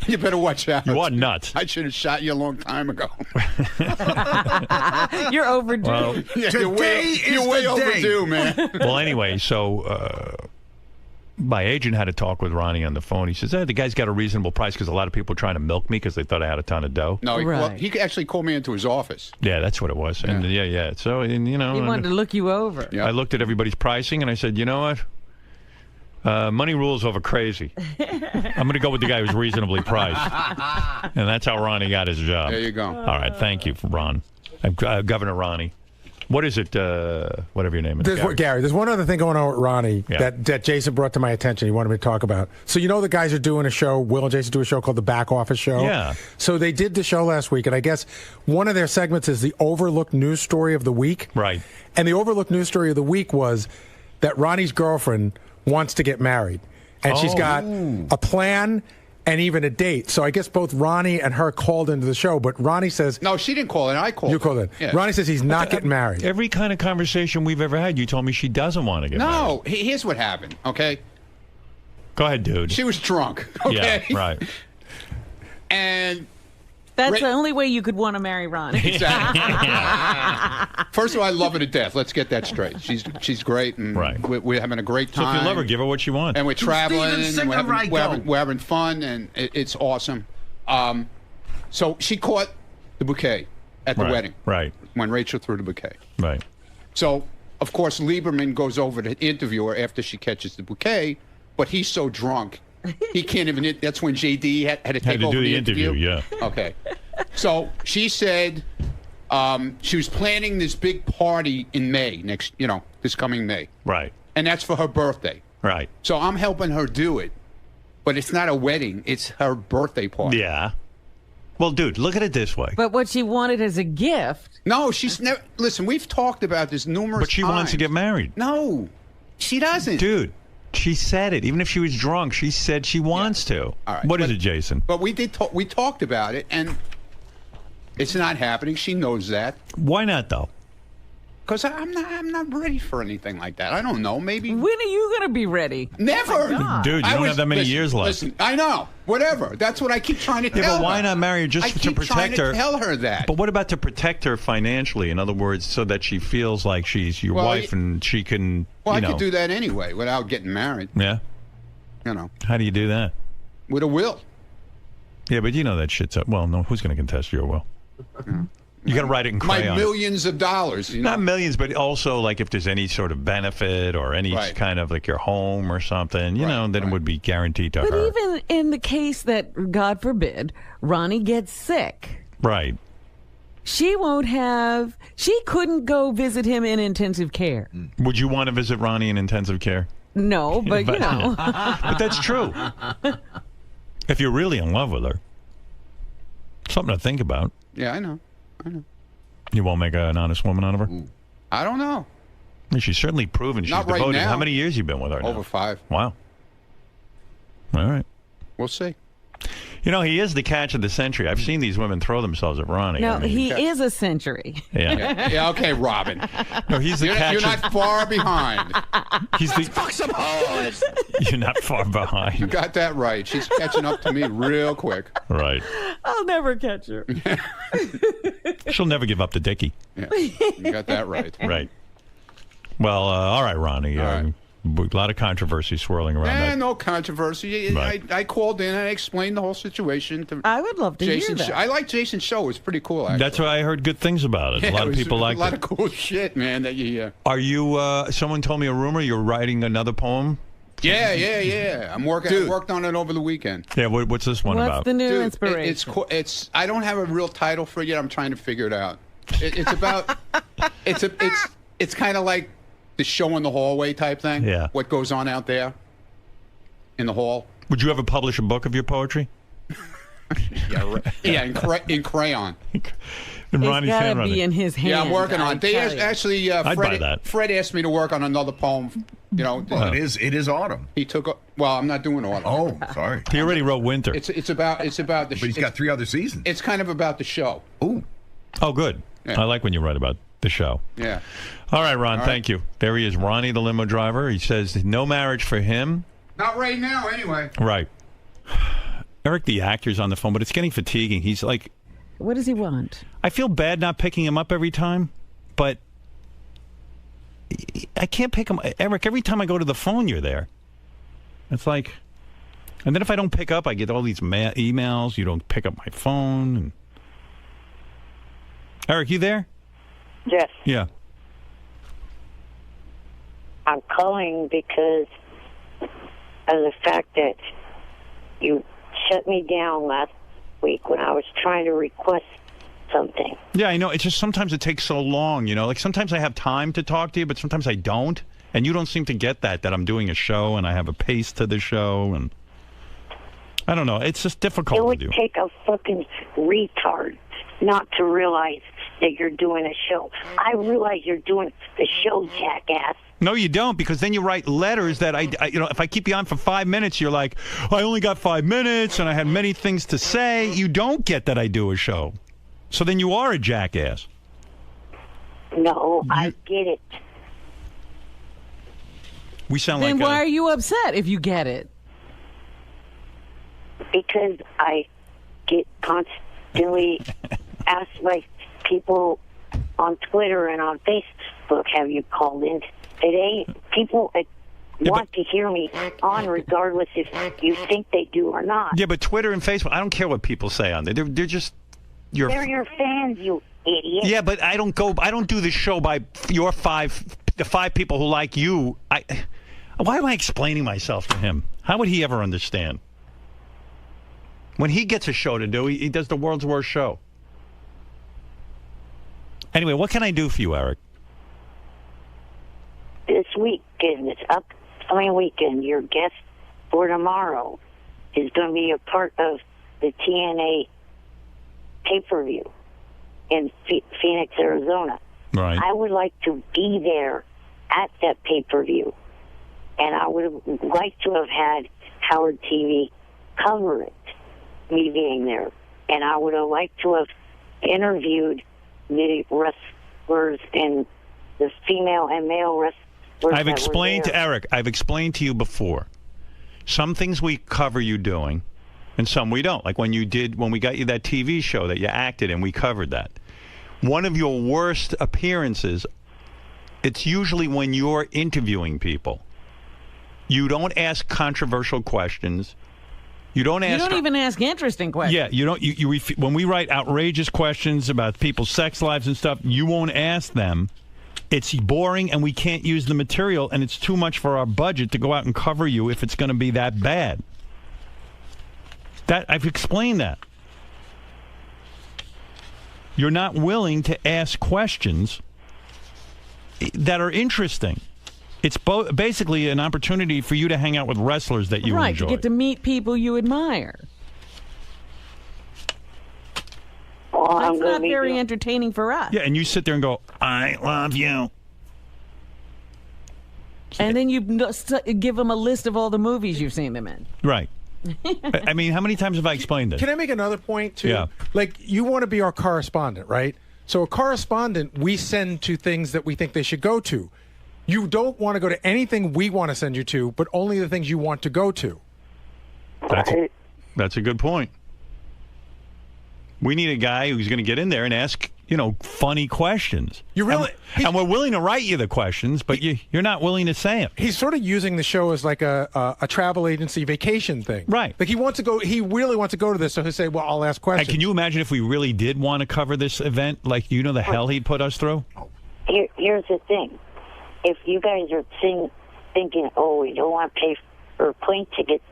you better watch out. You are nuts. I should have shot you a long time ago. You're overdue. Well, Yeah, Today you're way is the day. overdue, man. well, anyway, so my agent had a talk with Ronnie on the phone. He says, the guy's got a reasonable price because a lot of people are trying to milk me because they thought I had a ton of dough. No, Right. well, he actually called me into his office. Yeah, that's what it was. And yeah. So, and, you know. He wanted to look you over. Yeah. I looked at everybody's pricing and I said, you know what? Money rules over crazy. I'm going to go with the guy who's reasonably priced. And that's how Ronnie got his job. There you go. All right. Thank you, Ron. Governor Ronnie. What is it? Whatever your name is. Gary, there's one other thing going on with Ronnie Yeah. that Jason brought to my attention. He wanted me to talk about. So you know the guys are doing a show. Will and Jason do a show called The Back Office Show. Yeah. So they did the show last week, and I guess one of their segments is the overlooked news story of the week. Right. And the overlooked news story of the week was that Ronnie's girlfriend wants to get married, and she's got a plan and even a date. So I guess both Ronnie and her called into the show, but Ronnie says... No, she didn't call in. I called. You called in. Yeah. Ronnie says he's not getting married. Every kind of conversation we've ever had, you told me she doesn't want to get married. No, here's what happened, okay? Go ahead, dude. She was drunk, okay? Yeah, right. And... That's the only way you could want to marry Ronnie. Exactly. First of all, I love her to death. Let's get that straight. She's great, and Right. we're having a great So time. if you love her, give her what she wants. And we're traveling, Steven and Seagal. we're having fun, and it's awesome. So she caught the bouquet at the Right, wedding. right. When Rachel threw the bouquet. Right. So, of course, Lieberman goes over to interview her after she catches the bouquet, but he's so drunk, he can't even... That's when JD had to take Had to over do the interview, yeah. Okay. So she said she was planning this big party in May, this coming May. Right. And that's for her birthday. Right. So I'm helping her do it. But it's not a wedding, it's her birthday party. Yeah. Well, dude, look at it this way. But what she wanted as a gift. No, she's never... Listen, we've talked about this numerous times. But she wants to get married. No, she doesn't. Dude, she said it. Even if she was drunk, she said she wants to. All right. What is it, Jason? But we talked about it, and it's not happening. She knows that. Why not, though? Because I'm not ready for anything like that. I don't know. Maybe... When are you going to be ready? Never. Dude, you don't have that many years left. Listen, I know. Whatever. That's what I keep trying to tell her. Yeah, but why not marry her just I to keep trying protect to her? tell her that. But what about to protect her financially? In other words, so that she feels like she's your Well, wife and she can, Well, you I know. could do that anyway without getting married. Yeah? You know. How do you do that? With a will. Yeah, but you know that shit's up. Well, no, who's going to contest your will? You got to write it in My crayon. millions of dollars. You know? Not millions, but also like if there's any sort of benefit or any Right. kind of like your home or something, you know, then it would be guaranteed to But her. even in the case that, God forbid, Ronnie gets sick, Right. she couldn't go visit him in intensive care. Would you want to visit Ronnie in intensive care? No, but you But- know. But that's true. If you're really in love with her, something to think about. Yeah, I know. You won't make an honest woman out of her? I don't know. She's certainly proven she's Not right devoted. now. How many years you been with her now? Over 5. Wow. All right. We'll see. You know, he is the catch of the century. I've seen these women throw themselves at Ronnie. No, I mean, he is a century. Yeah. Yeah, okay, Robin. No, he's the catch. You're not far behind. He's the. Fuck some hoes. You're not far behind. You got that right. She's catching up to me real quick. Right. I'll never catch her. She'll never give up to Dickie. Yeah, you got that right. Right. Well, all right, Ronnie. All right. A lot of controversy swirling around that. No controversy. Right. I called in and I explained the whole situation to I would love to Jason's hear that. show. I like Jason's show. It was pretty cool, actually. That's why I heard good things about it. Yeah, A lot it of was people liked a lot it. of cool shit, man. That you. Are you? Someone told me a rumor you're writing another poem Yeah. I'm working. I worked on it over the weekend. Yeah, what's this one What's about? the new Dude, inspiration? it's. I don't have a real title for it yet. I'm trying to figure it out. It's about. It's kind of like the show in the hallway type thing. Yeah. What goes on out there in the hall? Would you ever publish a book of your poetry? Yeah, in crayon. In It's Ronnie's gotta handwriting. be in his hand. Yeah, I'm working on it. They I tell you. actually, I'd buy that. Fred asked me to work on another poem. You know, Well, it is autumn. he took. Well, I'm not doing autumn. Oh, sorry. He already wrote winter. It's about the. But he's got 3 other seasons. It's kind of about the show. Ooh. Oh, good. Yeah. I like when you write about the show. Yeah. All right, Ron, All right. thank you. There he is, Ronnie, the limo driver. He says no marriage for him. Not right now, anyway. Right. Eric, the actor's on the phone, but it's getting fatiguing. He's like, What does he want? I feel bad not picking him up every time, but I can't pick him. Eric, every time I go to the phone, you're there. It's like, and then if I don't pick up, I get all these emails. You don't pick up my phone. And... Eric, you there? Yes. Yeah. I'm calling because of the fact that you shut me down last week when I was trying to request something. Yeah, I know. It's just sometimes it takes so long, you know. Like sometimes I have time to talk to you, but sometimes I don't. And you don't seem to get that I'm doing a show and I have a pace to the show. And I don't know. It's just difficult It would with you. take a fucking retard not to realize that you're doing a show. I realize you're doing the show, jackass. No, you don't, because then you write letters that I if I keep you on for 5 minutes, you're like, I only got 5 minutes and I had many things to say. You don't get that I do a show. So then you are a jackass. No, I get it. We sound Then like why are you upset if you get it? Because I get constantly asked by people on Twitter and on Facebook, have you called in today? People want to hear me on regardless if you think they do or not. Yeah, but Twitter and Facebook, I don't care what people say on there. They're just your. They're your fans, you idiot. Yeah, but I don't do the show by the 5 people who like you. Why am I explaining myself to him? How would he ever understand? When he gets a show to do, he does the world's worst show. Anyway, what can I do for you, Eric? This weekend, this upcoming weekend, your guest for tomorrow is going to be a part of the TNA pay-per-view in Phoenix, Arizona. Right. I would like to be there at that pay-per-view, and I would have liked to have had Howard TV cover it, me being there. And I would have liked to have interviewed the wrestlers and the female and male wrestlers. I've explained to Eric, I've explained to you before. Some things we cover you doing, and some we don't. Like when we got you that TV show that you acted in, we covered that. One of your worst appearances, it's usually when you're interviewing people. You don't ask controversial questions. You don't even ask interesting questions. Yeah, you don't. When we write outrageous questions about people's sex lives and stuff, you won't ask them. It's boring, and we can't use the material, and it's too much for our budget to go out and cover you if it's going to be that bad. I've explained that. You're not willing to ask questions that are interesting. It's basically an opportunity for you to hang out with wrestlers that you enjoy. Right, to get to meet people you admire. Well, that's not very entertaining for us. Yeah, and you sit there and go, I love you. And then you give them a list of all the movies you've seen them in. Right. I mean, how many times have I explained this? Can I make another point, too? Yeah. Like, you want to be our correspondent, right? So a correspondent we send to things that we think they should go to. You don't want to go to anything we want to send you to, but only the things you want to go to. That's a good point. We need a guy who's going to get in there and ask, funny questions. You really, and we're willing to write you the questions, but you're not willing to say them. He's sort of using the show as like a travel agency vacation thing. Right. Like he really wants to go to this, so he'll say, well, I'll ask questions. Can you imagine if we really did want to cover this event? Like, the hell he'd put us through? Here's the thing. If you guys are thinking, oh, we don't want to pay or plane tickets,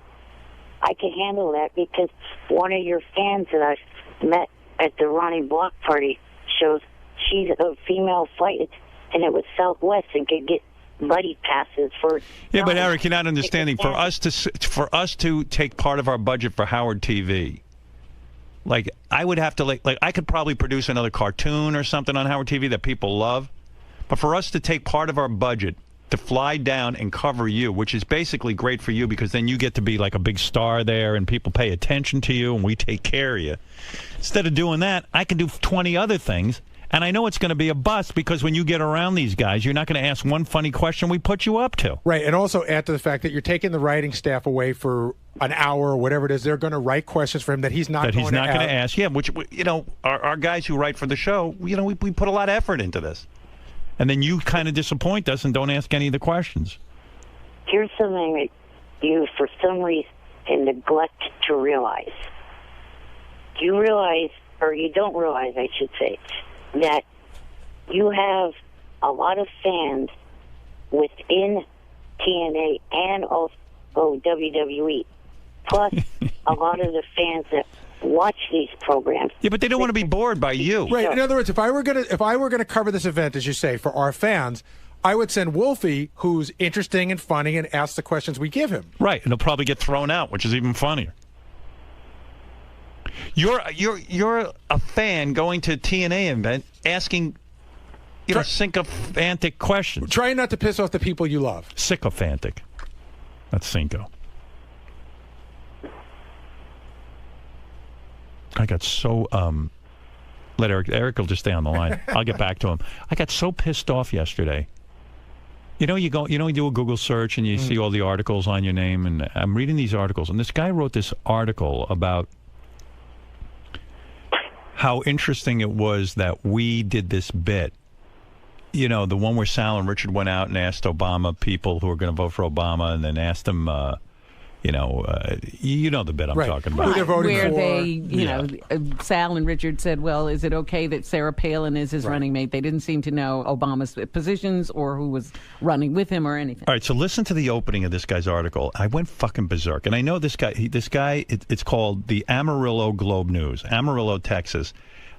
I can handle that because one of your fans that I met at the Ronnie Block party shows she's a female flight, and it was Southwest and could get buddy passes for. Yeah, but Eric, you're not understanding. For us to take part of our budget for Howard TV, like I would have to like I could probably produce another cartoon or something on Howard TV that people love, but for us to take part of our budget to fly down and cover you, which is basically great for you because then you get to be like a big star there and people pay attention to you and we take care of you. Instead of doing that, I can do 20 other things. And I know it's going to be a bust because when you get around these guys, you're not going to ask one funny question we put you up to. Right, and also add to the fact that you're taking the writing staff away for an hour or whatever it is. They're going to write questions for him that he's not going to ask. Yeah, which, you know, our guys who write for the show, you know, we put a lot of effort into this. And then you kind of disappoint us and don't ask any of the questions. Here's something that you, for some reason, neglect to realize. You realize, or you don't realize, I should say, that you have a lot of fans within TNA and also WWE, plus a lot of the fans that watch these programs. Yeah, but they don't want to be bored by you. Right. In other words, if I were gonna cover this event, as you say, for our fans, I would send Wolfie, who's interesting and funny, and ask the questions we give him. Right, and he'll probably get thrown out, which is even funnier. You're a fan going to a TNA event asking, you know, sycophantic questions. Trying not to piss off the people you love. Sycophantic. That's Cinco. I got so let Eric will just stay on the line. I'll get back to him. I got so pissed off yesterday. You know, you do a Google search and you see all the articles on your name, and I'm reading these articles, and this guy wrote this article about how interesting it was that we did this bit. You know, the one where Sal and Richard went out and asked Obama people who were going to vote for Obama, and then asked them, you know the bit I'm talking about. Who they're voting for. They, you know, Sal and Richard said, well, is it okay that Sarah Palin is his running mate? They didn't seem to know Obama's positions or who was running with him or anything. All right, so listen to the opening of this guy's article. I went fucking berserk. And I know this guy, it's called the Amarillo Globe News, Amarillo, Texas.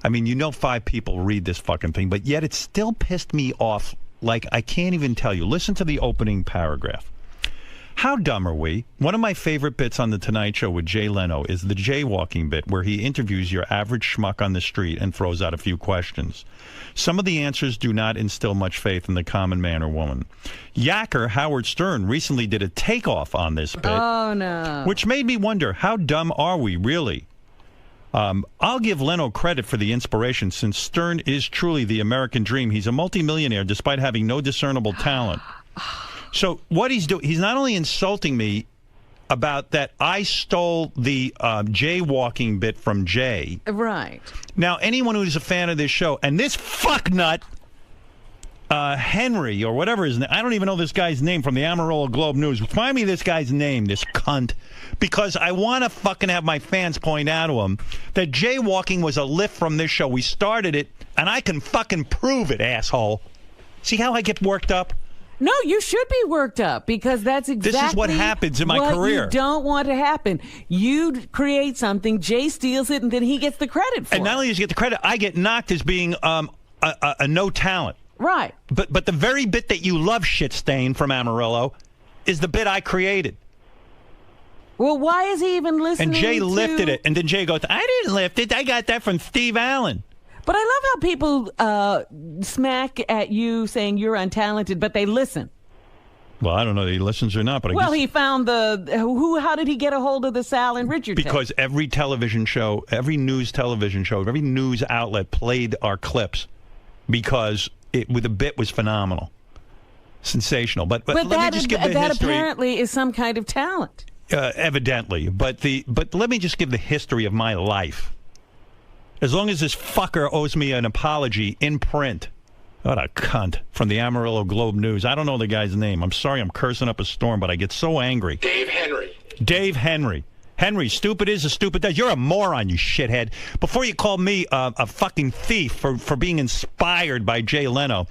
I mean, you know 5 people read this fucking thing, but yet it still pissed me off like I can't even tell you. Listen to the opening paragraph. How dumb are we? One of my favorite bits on The Tonight Show with Jay Leno is the jaywalking bit where he interviews your average schmuck on the street and throws out a few questions. Some of the answers do not instill much faith in the common man or woman. Yacker Howard Stern recently did a takeoff on this bit. Oh, no. Which made me wonder, how dumb are we, really? I'll give Leno credit for the inspiration, since Stern is truly the American dream. He's a multimillionaire despite having no discernible talent. So what he's doing, he's not only insulting me about that I stole the jaywalking bit from Jay. Right. Now, anyone who's a fan of this show, and this fucknut, Henry, or whatever his name, I don't even know this guy's name from the Amarillo Globe News. Find me this guy's name, this cunt, because I want to fucking have my fans point out to him that jaywalking was a lift from this show. We started it, and I can fucking prove it, asshole. See how I get worked up? No, you should be worked up, because that's exactly this is what happens in my career. You don't want to happen. You create something, Jay steals it, and then he gets the credit for it. And not only does he get the credit, I get knocked as being a no talent. Right. But the very bit that you love, shit stain, from Amarillo, is the bit I created. Well, why is he even listening? And Jay lifted it, and then Jay goes, I didn't lift it. I got that from Steve Allen. But I love how people smack at you saying you're untalented, but they listen. Well, I don't know if he listens or not, but I guess... he found how did he get a hold of the Sal and Richard tape? Because every television show, every news television show, every news outlet played our clips because the bit was phenomenal. Sensational. But let me just give the history. That apparently is some kind of talent. Evidently. But let me just give the history of my life. As long as this fucker owes me an apology in print. What a cunt. From the Amarillo Globe News. I don't know the guy's name. I'm sorry I'm cursing up a storm, but I get so angry. Dave Henry. Dave Henry. Henry, stupid is a stupid does. You're a moron, you shithead. Before you call me a fucking thief for being inspired by Jay Leno,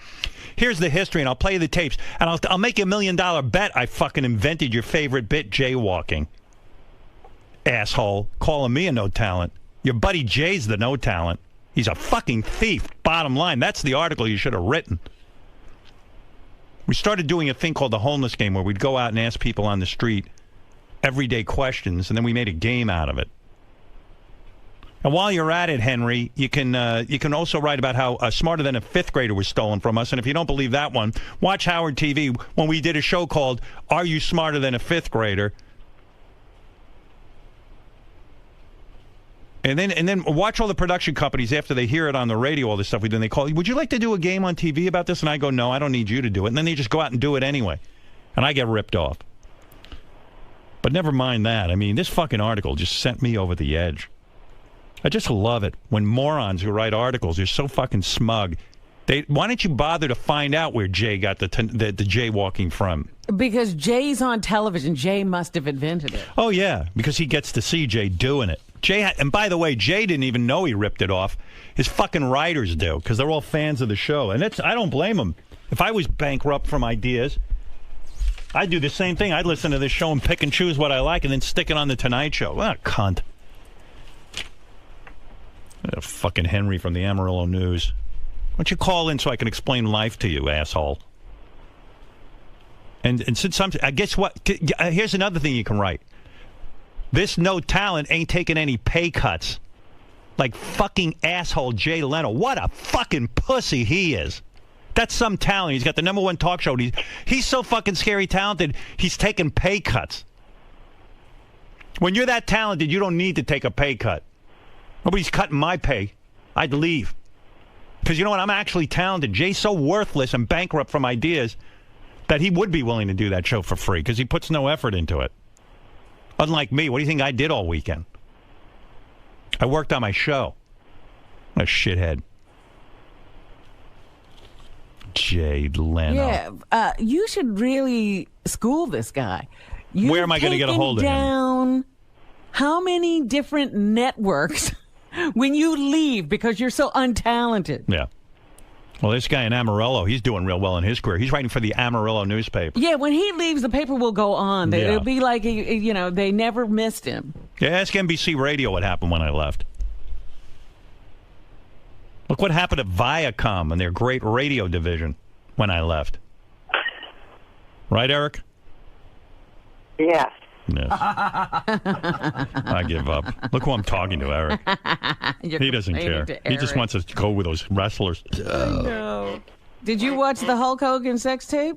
here's the history, and I'll play you the tapes, and I'll make you $1 million bet I fucking invented your favorite bit, jaywalking. Asshole. Calling me a no talent. Your buddy Jay's the no talent. He's a fucking thief. Bottom line. That's the article you should have written. We started doing a thing called the homeless game where we'd go out and ask people on the street everyday questions, and then we made a game out of it. And while you're at it, Henry, you can also write about how Smarter Than a Fifth Grader was stolen from us. And if you don't believe that one, watch Howard TV when we did a show called Are You Smarter Than a Fifth Grader? And then watch all the production companies after they hear it on the radio, all this stuff. Then they call, would you like to do a game on TV about this? And I go, no, I don't need you to do it. And then they just go out and do it anyway. And I get ripped off. But never mind that. I mean, this fucking article just sent me over the edge. I just love it when morons who write articles are so fucking smug. Why don't you bother to find out where Jay got the jaywalking from? Because Jay's on television. Jay must have invented it. Oh, yeah, because he gets to see Jay doing it. And by the way, Jay didn't even know he ripped it off. His fucking writers do, because they're all fans of the show. And I don't blame them. If I was bankrupt from ideas, I'd do the same thing. I'd listen to this show and pick and choose what I like and then stick it on the Tonight Show. What a cunt. Fucking Henry from the Amarillo News. Why don't you call in so I can explain life to you, asshole? And since guess what? Here's another thing you can write. This no talent ain't taking any pay cuts. Like fucking asshole Jay Leno. What a fucking pussy he is. That's some talent. He's got the #1 talk show. He's so fucking scary talented, he's taking pay cuts. When you're that talented, you don't need to take a pay cut. Nobody's cutting my pay. I'd leave. Because you know what? I'm actually talented. Jay's so worthless and bankrupt from ideas that he would be willing to do that show for free because he puts no effort into it. Unlike me, what do you think I did all weekend? I worked on my show. What a shithead. Jay Leno. Yeah, you should really school this guy. Where am I going to get a hold of him? How many different networks when you leave because you're so untalented? Yeah. Well, this guy in Amarillo, he's doing real well in his career. He's writing for the Amarillo newspaper. Yeah, when he leaves, the paper will go on. It'll be like, they never missed him. Yeah, ask NBC Radio what happened when I left. Look what happened at Viacom and their great radio division when I left. Right, Eric? Yes. Yes. I give up. Look who I'm talking to, Eric. He doesn't care. He just wants us to go with those wrestlers. I know. Did you watch the Hulk Hogan sex tape?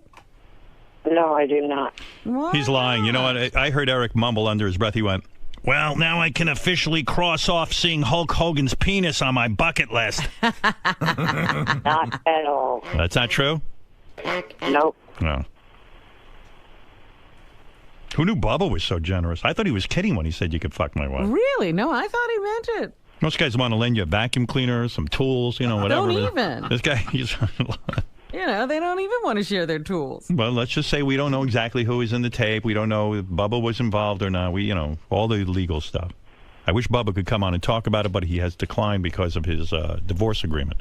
No, I do not. What? He's lying. You know what? I heard Eric mumble under his breath. He went, well, now I can officially cross off seeing Hulk Hogan's penis on my bucket list. Not at all. That's not true? Nope. No. Who knew Bubba was so generous? I thought he was kidding when he said you could fuck my wife. Really? No, I thought he meant it. Most guys want to lend you a vacuum cleaner, some tools, whatever. Don't even. This guy, he's... they don't even want to share their tools. Well, let's just say we don't know exactly who is in the tape. We don't know if Bubba was involved or not. We, all the legal stuff. I wish Bubba could come on and talk about it, but he has declined because of his divorce agreement.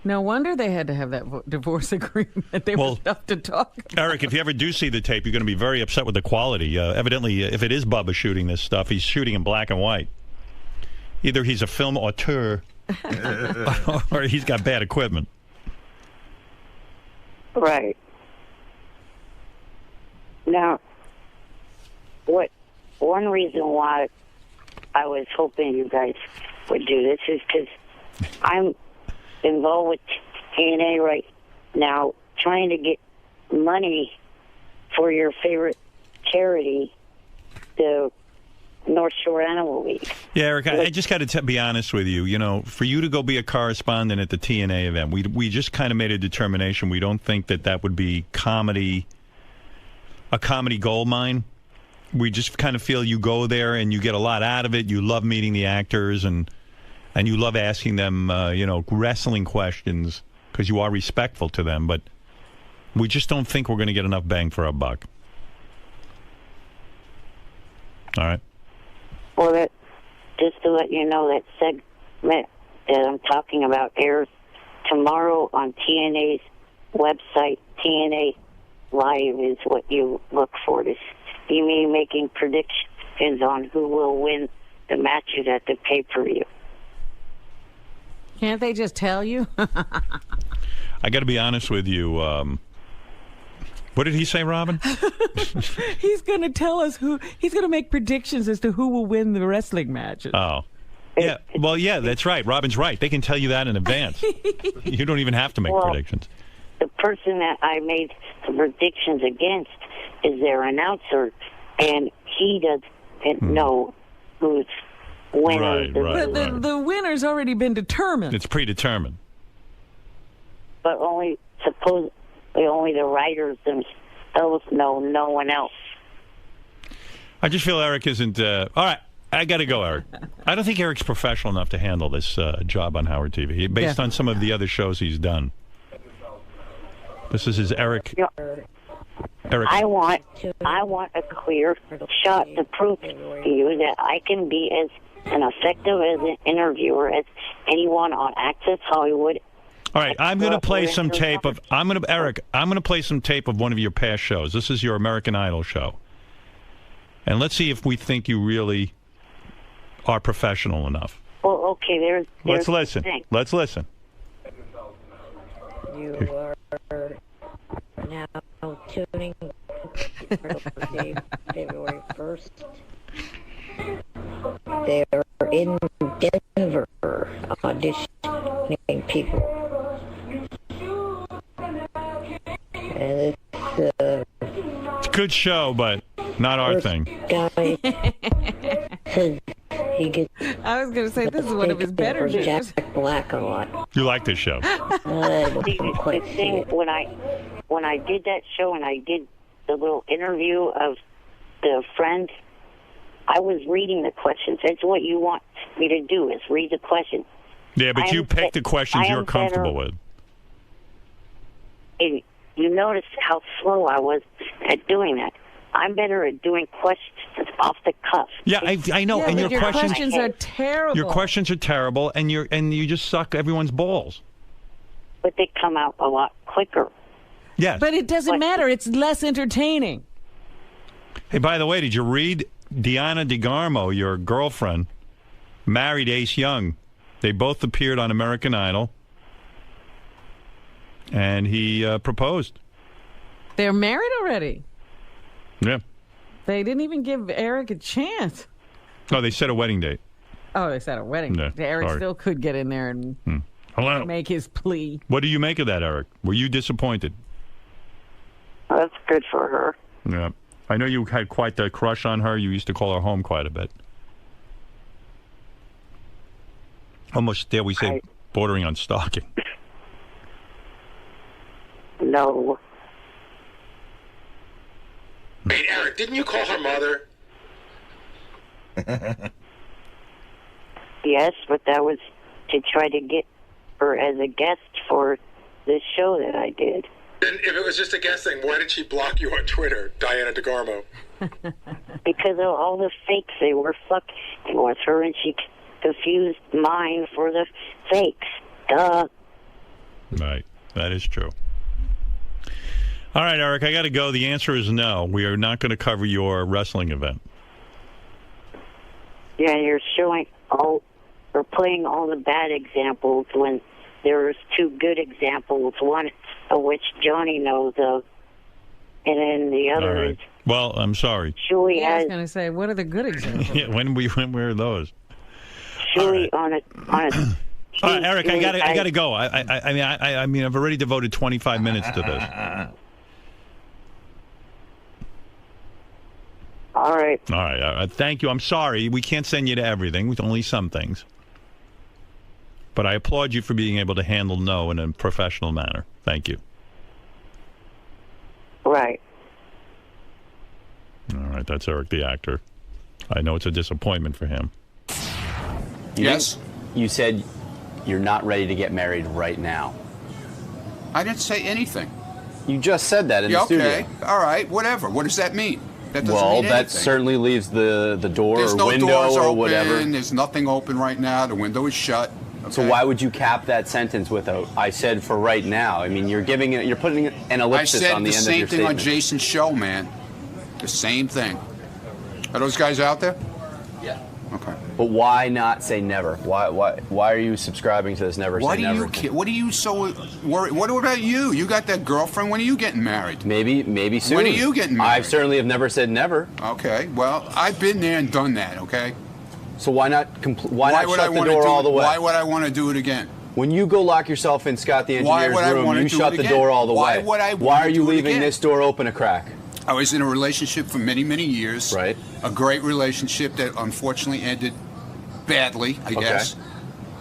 No wonder they had to have that divorce agreement. They were stuff to talk about. Eric, if you ever do see the tape, you're going to be very upset with the quality. Evidently, if it is Bubba shooting this stuff, he's shooting in black and white. Either he's a film auteur or he's got bad equipment. Right. Now, one reason why I was hoping you guys would do this is because I'm involved with TNA right now, trying to get money for your favorite charity, the North Shore Animal League. Yeah, Eric, I just got to be honest with you. For you to go be a correspondent at the TNA event, we just kind of made a determination. We don't think that would be a comedy gold mine. We just kind of feel you go there and you get a lot out of it. You love meeting the actors and you love asking them, wrestling questions because you are respectful to them. But we just don't think we're going to get enough bang for our buck. All right. Well, just to let you know, that segment that I'm talking about airs tomorrow on TNA's website. TNA Live is what you look for. To see me making predictions on who will win the matches at the pay-per-view. Can't they just tell you? I got to be honest with you. What did he say, Robin? He's going to tell us who. He's going to make predictions as to who will win the wrestling matches. Oh. Yeah. Well, yeah, that's right. Robin's right. They can tell you that in advance. You don't even have to make predictions. The person that I made the predictions against is their announcer, and he doesn't know who's winning. But the winner's already been determined. It's predetermined. But only the writers themselves know, no one else. I just feel Eric isn't... all right, I got to go, Eric. I don't think Eric's professional enough to handle this job on Howard TV, based on some of the other shows he's done. This is his Eric. Eric. I want a clear shot to prove to you that I can be as an effective as an interviewer as anyone on Access Hollywood. All right, I'm going to play some tape of... Eric, I'm going to play some tape of one of your past shows. This is your American Idol show. And let's see if we think you really are professional enough. Well, okay, there's Let's listen. Let's listen. You are now tuning February 1st. They're in Denver auditioning people. And it's a good show, but not our thing. Guy says he gets. I was going to say this is one of his better shows. Jack Black a lot. You like this show? The thing, when I did that show and I did the little interview of the friend, I was reading the questions. That's what you want me to do, is read the questions. Yeah, but you pick the questions you're comfortable with. And you notice how slow I was at doing that. I'm better at doing questions off the cuff. Yeah, I know. Yeah, and your questions are terrible. Your questions are terrible, and you just suck everyone's balls. But they come out a lot quicker. Yes. But it doesn't matter. It's less entertaining. Hey, by the way, did you read Deanna DeGarmo, your girlfriend, married Ace Young? They both appeared on American Idol, and he proposed. They're married already. Yeah. They didn't even give Eric a chance. Oh, they set a wedding date. Oh, they set a wedding date. Eric still could get in there and make his plea. What do you make of that, Eric? Were you disappointed? That's good for her. Yeah. I know you had quite the crush on her. You used to call her home quite a bit. Almost, dare we say, bordering on stalking. No. Wait, Eric, didn't you call her mother? Yes, but that was to try to get her as a guest for this show that I did. Then if it was just a guest thing, why did she block you on Twitter, Diana DeGarmo? Because of all the fakes they were fucking with her, and she confused mine for the fakes. Duh. Right. That is true. All right, Eric, I got to go. The answer is no. We are not going to cover your wrestling event. Yeah, you're showing or playing all the bad examples when there's two good examples, one of which Johnny knows of, and then the other is... Well, I'm sorry. Shuey I was going to say, what are the good examples? Yeah, when were those? Shuey on a all right, Eric, I got to go. I mean, I've already devoted 25 minutes to this. All right. All right. Thank you. I'm sorry. We can't send you to everything. With only some things. But I applaud you for being able to handle no in a professional manner. Thank you. Right. All right. That's Eric, the actor. I know it's a disappointment for him. Yes? You said you're not ready to get married right now. I didn't say anything. You just said that in the studio. Okay. All right. Whatever. What does that mean? That doesn't Well, mean that anything. certainly leaves the door There's or no window doors or open. whatever. There's nothing open right now. The window is shut. So why would you cap that sentence with a "I said for right now"? I mean, you're putting an I ellipsis said on the the end of same your thing on statement. Jason's show, man. The same thing. Are those guys out there? Yeah. Okay. But why not say never? Why are you subscribing to this never Why say do never? you care? What are you so worried? What about you? You got that girlfriend. When are you getting married? Maybe soon. When are you getting married? I certainly have never said never. Okay. Well, I've been there and done that. Okay. So why not? Why not would I shut the wanna door do all it- the way? Why would I want to do it again? When you go lock yourself in Scott the Why engineer's would I room, wanna you do shut it the again? door all the Why way. would I Why wanna are you do it leaving again? this door open a crack? I was in a relationship for many, many years. Right. A great relationship that unfortunately ended badly, I guess.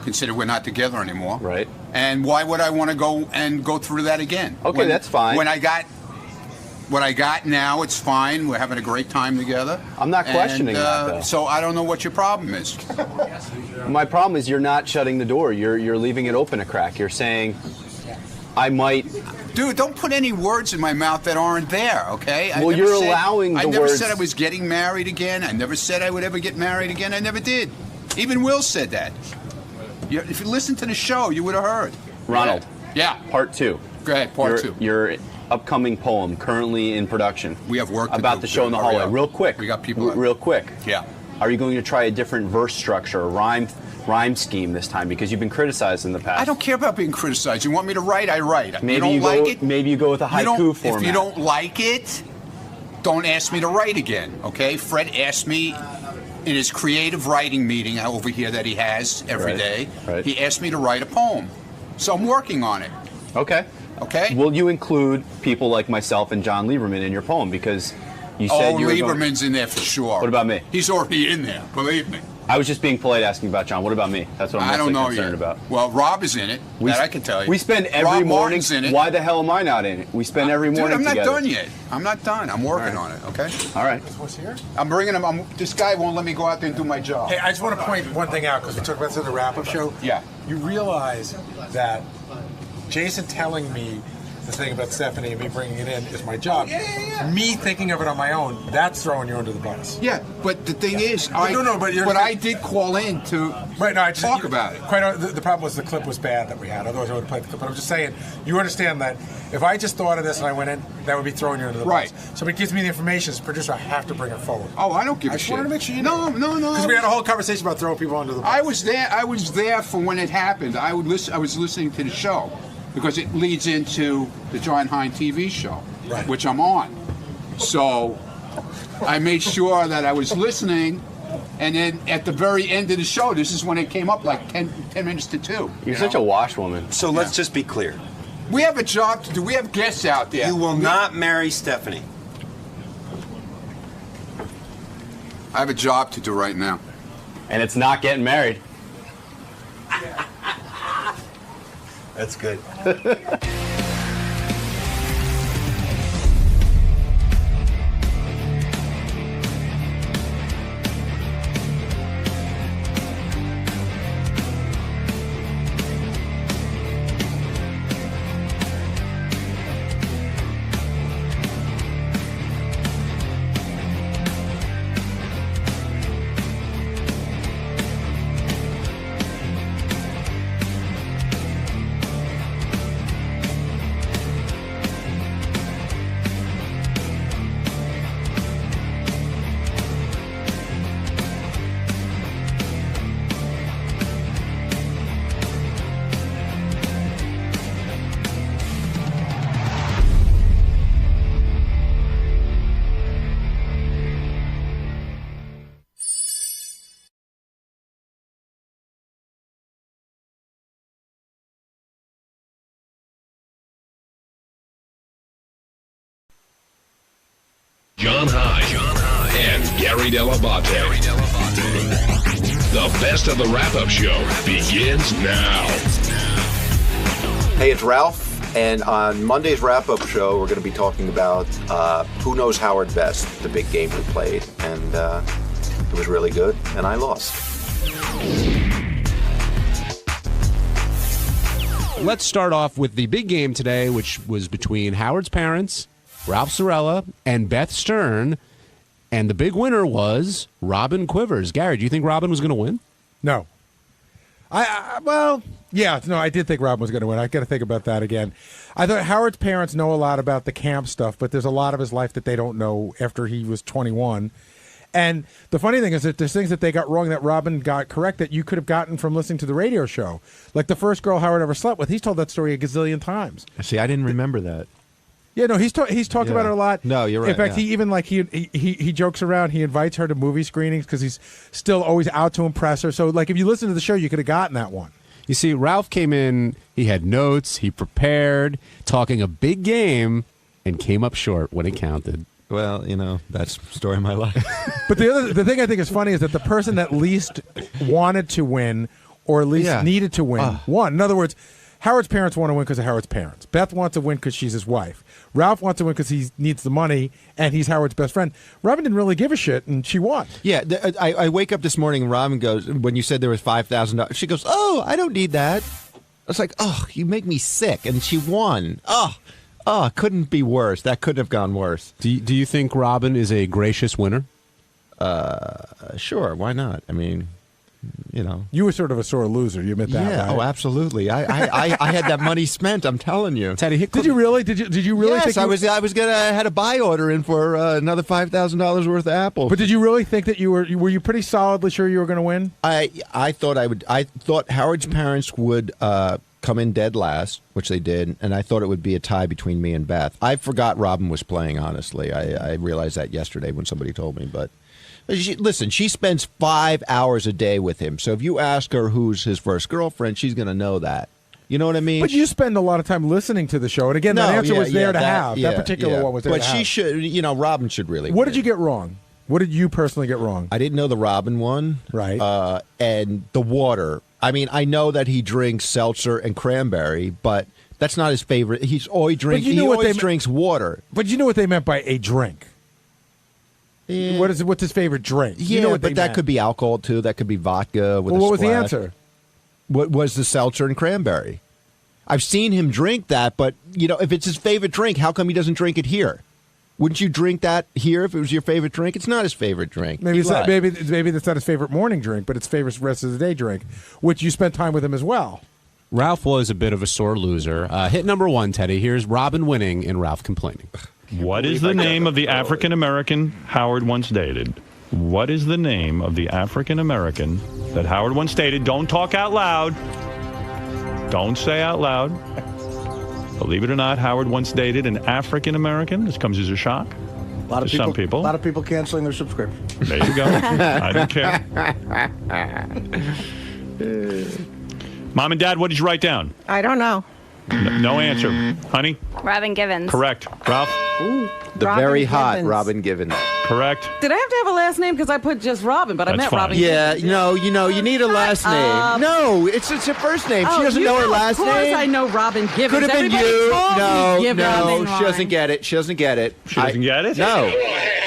Consider we're not together anymore. Right. And why would I want to go through that again? Okay, that's fine. When I got what I got now, it's fine. We're having a great time together. I'm not questioning that, though. So I don't know what your problem is. My problem is you're not shutting the door. You're leaving it open a crack. You're saying, I might. Dude, don't put any words in my mouth that aren't there, okay? Well, you're allowing the I never words- said I was getting married again. I never said I would ever get married again. I never did. Even Will said that. If you listened to the show, you would have heard. Ronald. Yeah. Part 2. Go ahead, part 2. Your upcoming poem, currently in production. We have work to about do. the show in the Hurry hallway. up. Real quick. We got people. Real quick. Yeah. Are you going to try a different verse structure, a rhyme scheme this time? Because you've been criticized in the past. I don't care about being criticized. You want me to write, I write. Maybe you you don't go. like it? Maybe you go with a haiku format. If you don't like it, don't ask me to write again, okay? Fred asked me in his creative writing meeting over here that he has every day. Right. He asked me to write a poem. So I'm working on it. Okay. Okay. Will you include people like myself and John Lieberman in your poem? Because you said you were going... Lieberman's in there for sure. What about me? He's already in there, believe me. I was just being polite asking about John. What about me? That's what I'm I don't mostly know concerned yet. about. Well, Rob is in it. That I can tell you. We spend every Rob morning. Martin's in it. Why the hell am I not in it? We spend every morning Dude, I'm not together. done yet. I'm not done. I'm working on it, okay? All right. What's here? I'm bringing him. This guy won't let me go out there and do my job. Hey, I just want to point one thing out because we talked about this in the wrap-up show. Yeah. You realize that Jason telling me the thing about Stephanie and me bringing it in is my job. Yeah. Me thinking of it on my own, that's throwing you under the bus. Yeah, but the thing is, but I did call in to talk about it. Quite the problem was the clip was bad that we had. Otherwise, I would have played the clip. But I'm just saying, you understand that if I just thought of this and I went in, that would be throwing you under the bus. So if it gives me the information as a producer, I have to bring it forward. Oh, I don't give a I just shit. wanted to make sure you No. Because we had a whole conversation about throwing people under the bus. I was there for when it happened. I was listening to the show because it leads into the John Hine TV show, which I'm on. So I made sure that I was listening, and then at the very end of the show, this is when it came up, like 10 minutes to 2. You're such a washwoman. So let's just be clear. We have a job to do. We have guests out there. You will not marry Stephanie. I have a job to do right now. And it's not getting married. That's good. John Hine and Gary Dell'Abate. The best of the wrap-up show begins now. Hey, it's Ralph, and on Monday's wrap-up show, we're going to be talking about Who Knows Howard Best, the big game we played, and it was really good, and I lost. Let's start off with the big game today, which was between Howard's parents, Ralph Cirella, and Beth Stern. And the big winner was Robin Quivers. Gary, do you think Robin was going to win? No. I did think Robin was going to win. I got to think about that again. I thought Howard's parents know a lot about the camp stuff, but there's a lot of his life that they don't know after he was 21. And the funny thing is that there's things that they got wrong that Robin got correct that you could have gotten from listening to the radio show. Like the first girl Howard ever slept with, he's told that story a gazillion times. See, I didn't remember that. Yeah, no, he's talked about it a lot. No, you're right. In fact, yeah. he even he jokes around. He invites her to movie screenings because he's still always out to impress her. So, like, if you listen to the show, you could have gotten that one. You see, Ralph came in, he had notes, he prepared, talking a big game, and came up short when it counted. Well, that's the story of my life. But the thing I think is funny is that the person that least wanted to win or at least needed to win won. In other words, Howard's parents want to win because of Howard's parents. Beth wants to win because she's his wife. Ralph wants to win because he needs the money, and he's Howard's best friend. Robin didn't really give a shit, and she won. Yeah, I wake up this morning, and Robin goes, when you said there was $5,000, she goes, oh, I don't need that. I was like, oh, you make me sick, and she won. Oh, couldn't be worse. That couldn't have gone worse. Do you think Robin is a gracious winner? Sure, why not? I mean... You were sort of a sore loser. You admit that, yeah, right? Oh, absolutely. I had that money spent. I'm telling you. Teddy, did you really? Did you really? Yes, think I had a buy order in for another $5,000 worth of apples. But did you really think that were you pretty solidly sure you were going to win? I thought I would. I thought Howard's parents would come in dead last, which they did, and I thought it would be a tie between me and Beth. I forgot Robin was playing. Honestly, I realized that yesterday when somebody told me, but. She spends 5 hours a day with him. So if you ask her who's his first girlfriend, she's going to know that. You know what I mean? But you spend a lot of time listening to the show. And again, that answer was there to have. That particular one was there to have. But she should, Robin should really What win. did you get wrong? What did you personally get wrong? I didn't know the Robin one. Right. And the water. I mean, I know that he drinks seltzer and cranberry, but that's not his favorite. He always drinks water. But you know what they meant by a drink. Yeah. What's his favorite drink? Yeah, but that could be alcohol too. That could be vodka with a splash. What was the answer? What was the seltzer and cranberry? I've seen him drink that, but if it's his favorite drink, how come he doesn't drink it here? Wouldn't you drink that here if it was your favorite drink? It's not his favorite drink. Maybe that's not his favorite morning drink, but it's favorite rest of the day drink, which you spent time with him as well. Ralph was a bit of a sore loser. Hit number one, Teddy. Here's Robin winning and Ralph complaining. What is the name of the African-American Howard once dated? What is the name of the African-American that Howard once dated? Don't talk out loud. Don't say out loud. Believe it or not, Howard once dated an African-American. This comes as a shock to some people. A lot of people canceling their subscription. There you go. I don't care. Mom and Dad, what did you write down? I don't know. No answer. Honey? Robin Givens. Correct. Ralph? The Robin very hot Givens. Robin Givens. Correct. Did I have to have a last name? Because I put just Robin, but I meant Robin. Yeah, you need a last name. No, it's her first name. She doesn't know her last name. Of course I know Robin Givens. Could have been Everybody you. calls me Givens. No, she doesn't get it. She doesn't get it. She doesn't get it? No.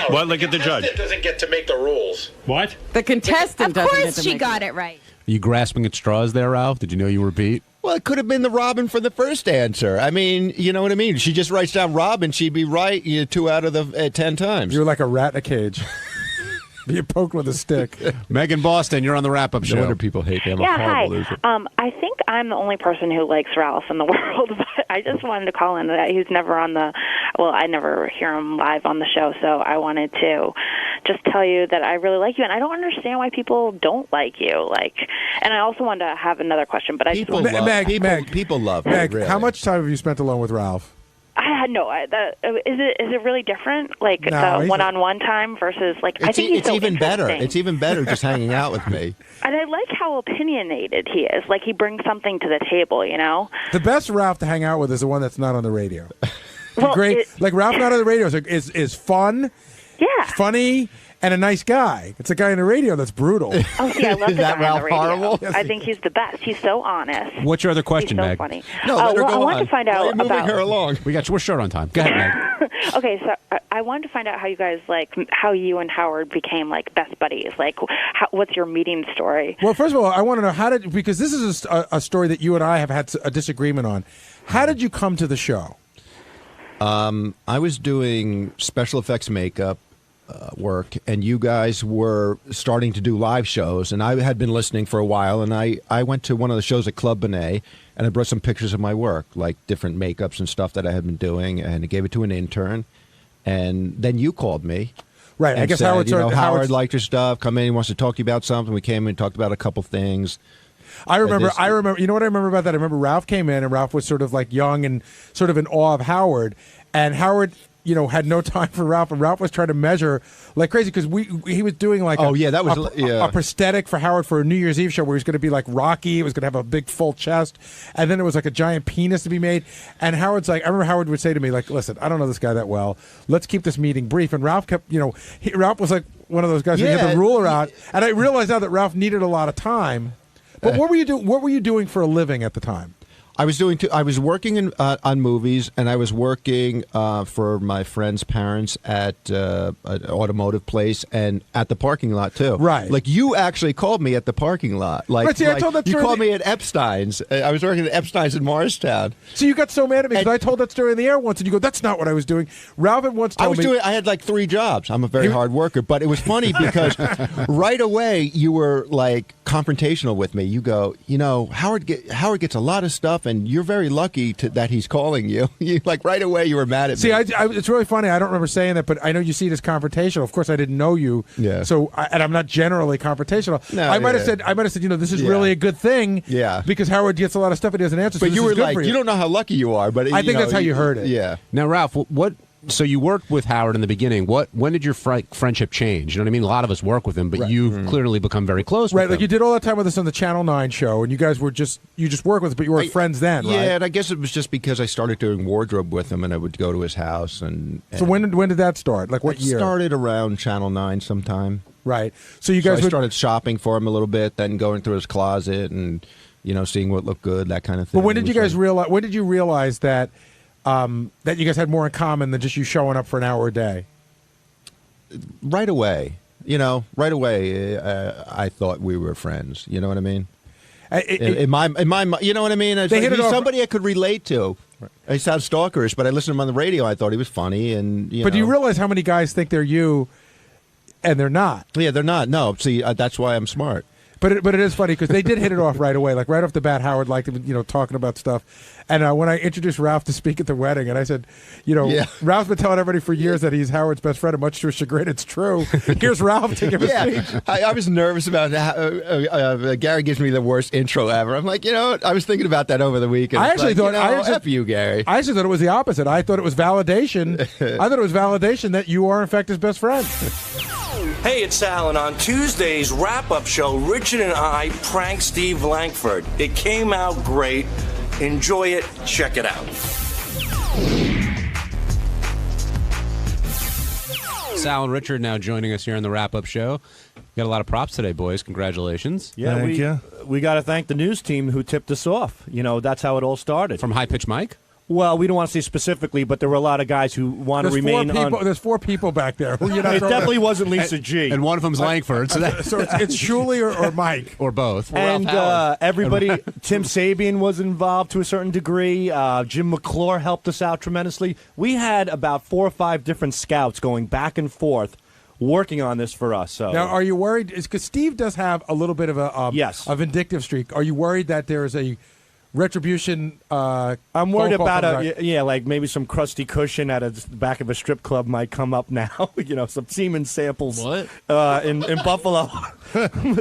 What? Look at the judge. Doesn't get to make the rules. What? The contestant Of doesn't get course to she make got it right. Are you grasping at straws there, Ralph? Did you know you were beat? Well, it could have been the Robin for the first answer. I mean, you know what I mean? She just writes down Robin, she'd be right 2 out of the 10 times. You're like a rat in a cage. You're poked with a stick. Megan Boston, you're on the wrap-up show. No wonder people hate me. I'm a Yeah, horrible hi. loser. I think I'm the only person who likes Ralph in the world, but I just wanted to call in that he's never on the, I never hear him live on the show, so I wanted to just tell you that I really like you, and I don't understand why people don't like you. And I also wanted to have another question, but people love Meg, really. how much time have you spent alone with Ralph? I had no. Is it really different? No, the one-on-one time versus I think he's it's so even better. interesting. It's even better just hanging out with me. And I like how opinionated he is. He brings something to the table. The best Ralph to hang out with is the one that's not on the radio. Well, Great, Ralph not on the radio is fun, funny, and a nice guy. It's a guy on the radio that's brutal. Oh, see, I love Is the that guy on the Ralph radio. horrible? I think he's the best. He's so honest. What's your other question, He's so Meg? funny. No, let her go I wanted on. to find Why are out you moving about her along? We're short on time. Go ahead, Meg. Okay, so I wanted to find out how you guys how you and Howard became best buddies. What's your meeting story? Well, first of all, I want to know because this is a story that you and I have had a disagreement on. How did you come to the show? I was doing special effects makeup, work, and you guys were starting to do live shows, and I had been listening for a while, and I went to one of the shows at Club Benet, and I brought some pictures of my work, like different makeups and stuff that I had been doing, and I gave it to an intern, and then you called me. Right, I guess said, Howard Howard liked your stuff. Come in, he wants to talk to you about something. We came in and talked about a couple things. I remember. You know what I remember about that? I remember Ralph came in, and Ralph was sort of like young and sort of in awe of Howard, and Howard, had no time for Ralph, and Ralph was trying to measure like crazy because he was doing like a prosthetic for Howard for a New Year's Eve show where he was going to be like Rocky. It was going to have a big full chest, and then it was like a giant penis to be made. And Howard's like, I remember Howard would say to me like, "Listen, I don't know this guy that well. Let's keep this meeting brief." And Ralph kept, Ralph was like one of those guys who had the ruler out. And I realized now that Ralph needed a lot of time. But what were you doing? What were you doing for a living at the time? I was working on movies, and I was working for my friend's parents at an automotive place and at the parking lot too. Right. Like you actually called me at the parking lot. Like, right, see, I told that you story called me at Epstein's. I was working at Epstein's in Morristown. So you got so mad at me because I told that story in the air once, and you go, "That's not what I was doing." Ralph had once told me I had like 3 jobs. I'm a very hard worker, but it was funny because right away you were like confrontational with me. You go, Howard gets a lot of stuff, and you're very lucky that he's calling you. You like right away you were mad at me. See, it's really funny. I don't remember saying that, but I know you see it as confrontational. Of course, I didn't know you. Yeah. So, and I'm not generally confrontational. No, I might have said, this is really a good thing. Yeah. Because Howard gets a lot of stuff and he doesn't answer. But so you were like, you don't know how lucky you are. But I think that's how you heard it. Yeah. Now, Ralph, so you worked with Howard in the beginning. When did your friendship change? You know what I mean? A lot of us work with him, but you've clearly become very close with him. Right, like you did all that time with us on the Channel 9 show, and you guys were you just worked with us, but you were friends then, right? Yeah, and I guess it was just because I started doing wardrobe with him, and I would go to his house. And so when did that start? Like what year? It started around Channel 9 sometime. Right. So you guys I started shopping for him a little bit, then going through his closet and seeing what looked good, that kind of thing. But when did you guys realize? When did you realize that that you guys had more in common than just you showing up for an hour a day? Right away. Right away, I thought we were friends. You know what I mean? In my, you know what I mean? He's somebody I could relate to. Right. I sound stalkerish, but I listened to him on the radio. I thought he was funny, and But do you realize how many guys think they're you, and they're not? Yeah, they're not. No, see, that's why I'm smart. But it is funny because they did hit it off right away. Like right off the bat, Howard liked him, talking about stuff. And when I introduced Ralph to speak at the wedding, and I said, Ralph's been telling everybody for years that he's Howard's best friend, and much to his chagrin, it's true. Here's Ralph taking a speech. I was nervous about how Gary gives me the worst intro ever. I'm like, I was thinking about that over the weekend. I actually thought, F you, Gary. I actually thought it was the opposite. I thought it was validation. I thought it was validation that you are, in fact, his best friend. Hey, it's Alan. On Tuesday's wrap-up show, Richard and I pranked Steve Langford. It came out great. Enjoy it. Check it out. Sal and Richard now joining us here on the wrap-up show. Got a lot of props today, boys. Congratulations. Yeah, Thank you. We got to thank the news team who tipped us off. That's how it all started. From High Pitch Mike? Well, we don't want to say specifically, but there were a lot of guys who want to remain on. There's 4 people back there. It definitely wasn't Lisa G. And one of them's Langford. So it's Shuley or Mike. Or both. And everybody, Tim Sabian was involved to a certain degree. Jim McClure helped us out tremendously. We had about 4 or 5 different scouts going back and forth working on this for us. So now, are you worried? Because Steve does have a little bit of a vindictive streak. Are you worried that there is a retribution? I'm worried about like maybe some crusty cushion at the back of a strip club might come up now. Some semen samples. What? In Buffalo.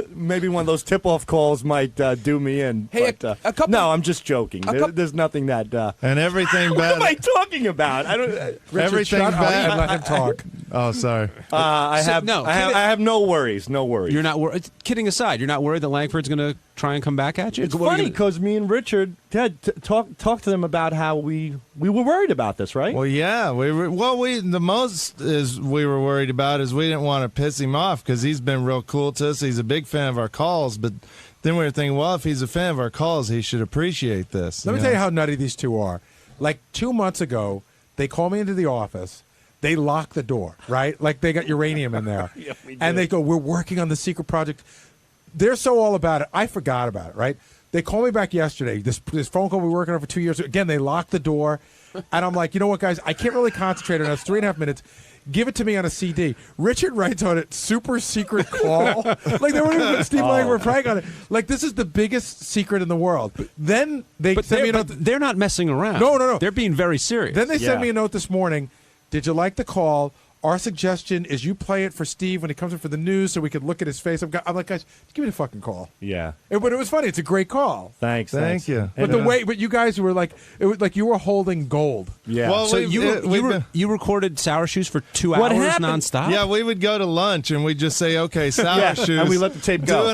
Maybe one of those tip-off calls might do me in. Hey, but, a couple. No, I'm just joking. There's nothing that. And everything bad. What am I talking about? I don't. Richard, everything bad. And let him talk. Oh, sorry. I have no worries. No worries. You're not worried. Kidding aside, you're not worried that Langford's going to try and come back at you? It's funny because me and Richard had talked to them about how we were worried about this, right? Well, yeah, the most is we were worried about is we didn't want to piss him off because he's been real cool to us. He's a big fan of our calls, but then we were thinking, well, if he's a fan of our calls, he should appreciate this. Let me tell you how nutty these two are. Like 2 months ago, they call me into the office. They lock the door, right? Like they got uranium in there. Yeah, we do. And they go, we're working on the secret project. They're so all about it. I forgot about it, right? They called me back yesterday. This phone call we were working on for 2 years. Again, they locked the door. And I'm like, you know what, guys? I can't really concentrate on this. 3.5 minutes. give it to me on a CD. Richard writes on it, super secret call. Like, they wouldn't even put Steve Langford prank on it. Like, this is the biggest secret in the world. Then they send me a note. They're not messing around. No. They're being very serious. Then they sent me a note this morning. Did you like the call? Our suggestion is you play it for Steve when he comes in for the news so we could look at his face. I'm like, guys, give me the fucking call. Yeah. But it was funny. It's a great call. Thanks. Thank you. But you guys were like, it was like you were holding gold. Yeah. Well, So you recorded Sour Shoes for 2 hours nonstop? Yeah, we would go to lunch and we'd just say, okay, Sour Shoes. And we let the tape go.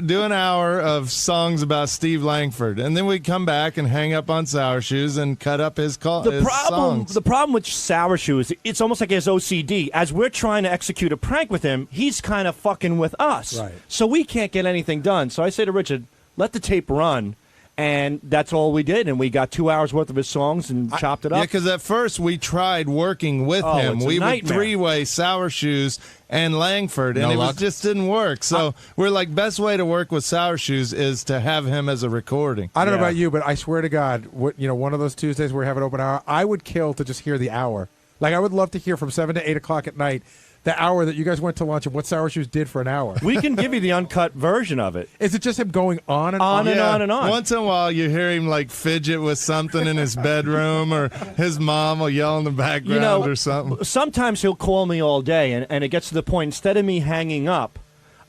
Do an hour of songs about Steve Langford. And then we'd come back and hang up on Sour Shoes and cut up his songs. The problem with Sour Shoes, it's almost like his OCD. As we're trying to execute a prank with him, he's kind of fucking with us. Right. So we can't get anything done. So I say to Richard, let the tape run. And that's all we did. And we got 2 hours worth of his songs and chopped it up. Yeah, because at first we tried working with him. It's a We would nightmare. three-way Sour Shoes and Langford, and No it luck? just didn't work. So we're like, best way to work with Sour Shoes is to have him as a recording. I don't know about you, but I swear to God, one of those Tuesdays where we have an open hour, I would kill to just hear the hour. Like, I would love to hear from 7 to 8 o'clock at night the hour that you guys went to lunch and what Sour Shoes did for an hour. We can give you the uncut version of it. Is it just him going on and On on? and on and on. Once in a while, you hear him like fidget with something in his bedroom, or his mom will yell in the background or something. Sometimes he'll call me all day, and it gets to the point, instead of me hanging up,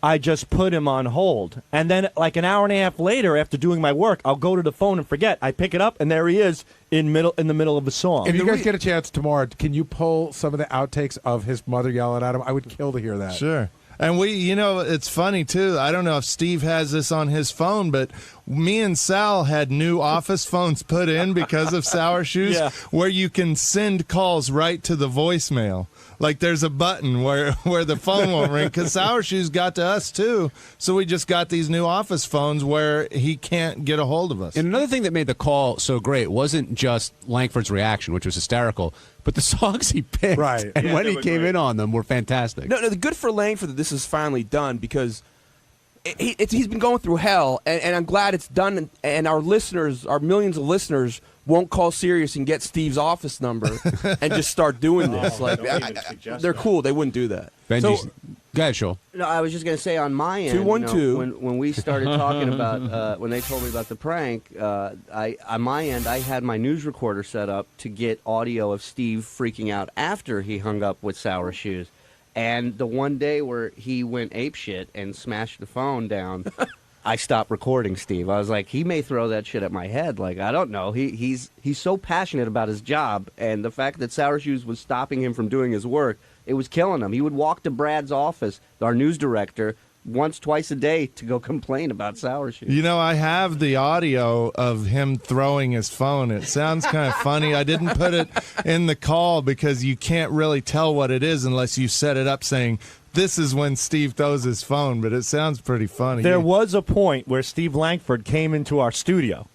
I just put him on hold. And then, like an hour and a half later, after doing my work, I'll go to the phone and forget. I pick it up, and there he is in the middle of a song. If you guys get a chance tomorrow, can you pull some of the outtakes of his mother yelling at him? I would kill to hear that. Sure. And it's funny, too. I don't know if Steve has this on his phone, but me and Sal had new office phones put in because of Sour Shoes, where you can send calls right to the voicemail. Like, there's a button where the phone won't ring, because Sour Shoes got to us, too. So we just got these new office phones where he can't get a hold of us. And another thing that made the call so great wasn't just Langford's reaction, which was hysterical, but the songs he picked. Right. And when he came in on them were fantastic. No, the good for Langford that this is finally done, because he's been going through hell, and I'm glad it's done. And our listeners, our millions of listeners, won't call Sirius and get Steve's office number and just start doing this. They're cool. They wouldn't do that. Benji's, go ahead, Joel. No, I was just going to say on my end, 212. when we started talking about when they told me about the prank, on my end I had my news recorder set up to get audio of Steve freaking out after he hung up with Sour Shoes. And the one day where he went apeshit and smashed the phone down, I stopped recording Steve. I was like, he may throw that shit at my head. Like, I don't know. He's so passionate about his job, and the fact that Sour Shoes was stopping him from doing his work, it was killing him. He would walk to Brad's office, our news director, twice a day to go complain about Sour Shoes. I have the audio of him throwing his phone. It sounds kind of funny. I didn't put it in the call because you can't really tell what it is unless you set it up saying, this is when Steve throws his phone, but it sounds pretty funny. There was a point where Steve Langford came into our studio,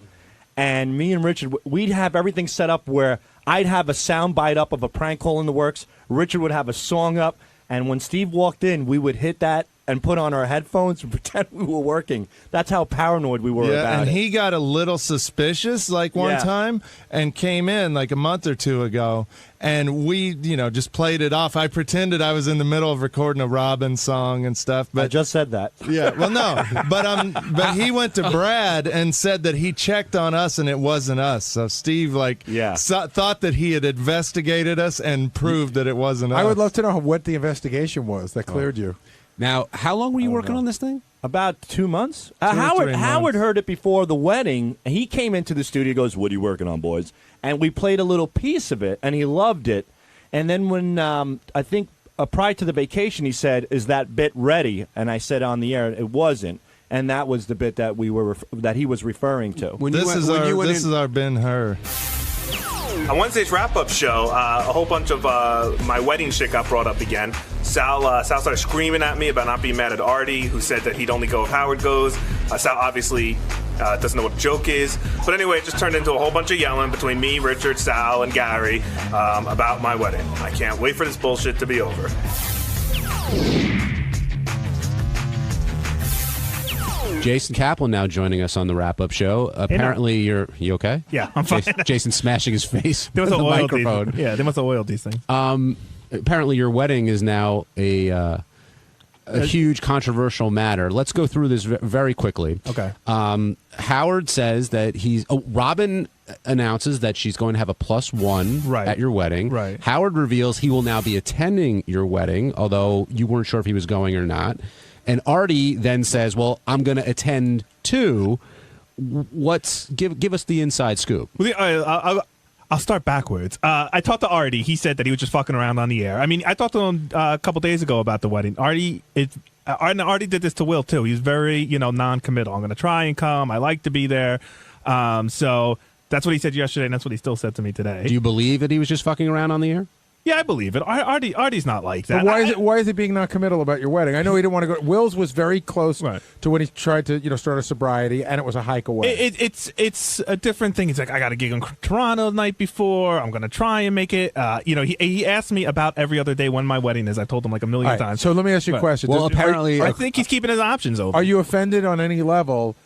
and me and Richard, we'd have everything set up where I'd have a sound bite up of a prank call in the works. Richard would have a song up, and when Steve walked in, we would hit that and put on our headphones and pretend we were working. That's how paranoid we were about and it. he got a little suspicious one time and came in like a month or two ago, and we, just played it off. I pretended I was in the middle of recording a Robin song and stuff. But I just said that. Yeah, well, no, but he went to Brad and said that he checked on us and it wasn't us. So Steve thought that he had investigated us and proved that it wasn't us. I would love to know what the investigation was that cleared you. Now, how long were you working on this thing? About 2 months. 2 or 3 months. Howard heard it before the wedding. He came into the studio, goes, "What are you working on, boys?" And we played a little piece of it, and he loved it. And then when I think prior to the vacation, he said, "Is that bit ready?" And I said on the air, it wasn't. And that was the bit that that he was referring to. This is our Ben-Hur. On Wednesday's wrap-up show, a whole bunch of my wedding shit got brought up again. Sal started screaming at me about not being mad at Artie, who said that he'd only go if Howard goes. Sal obviously doesn't know what a joke is. But anyway, it just turned into a whole bunch of yelling between me, Richard, Sal, and Gary about my wedding. I can't wait for this bullshit to be over. Jason Kaplan now joining us on the wrap-up show. Apparently, you okay? Yeah, I'm fine. Jason smashing his face They with must the have oiled microphone. they must have oiled these things. apparently your wedding is now a huge controversial matter. Let's go through this very quickly. Okay. Howard says that Robin announces that she's going to have a +1 at your wedding. Right. Howard reveals he will now be attending your wedding, although you weren't sure if he was going or not. And Artie then says, well, I'm going to attend too. Give us the inside scoop. Well, I'll start backwards. I talked to Artie. He said that he was just fucking around on the air. I mean, I talked to him a couple days ago about the wedding. Artie did this to Will too. He's very, non-committal. I'm going to try and come. I like to be there. So that's what he said yesterday, and that's what he still said to me today. Do you believe that he was just fucking around on the air? Yeah, I believe it. Artie's not like that. But why is he being non-committal about your wedding? I know he didn't want to go. Will's was very close to when he tried to start a sobriety, and it was a hike away. It's a different thing. He's like, I got a gig in Toronto the night before. I'm going to try and make it. He asked me about every other day when my wedding is. I told him like a million times. So let me ask you a question. Well, apparently, I think he's keeping his options open. Are you offended on any level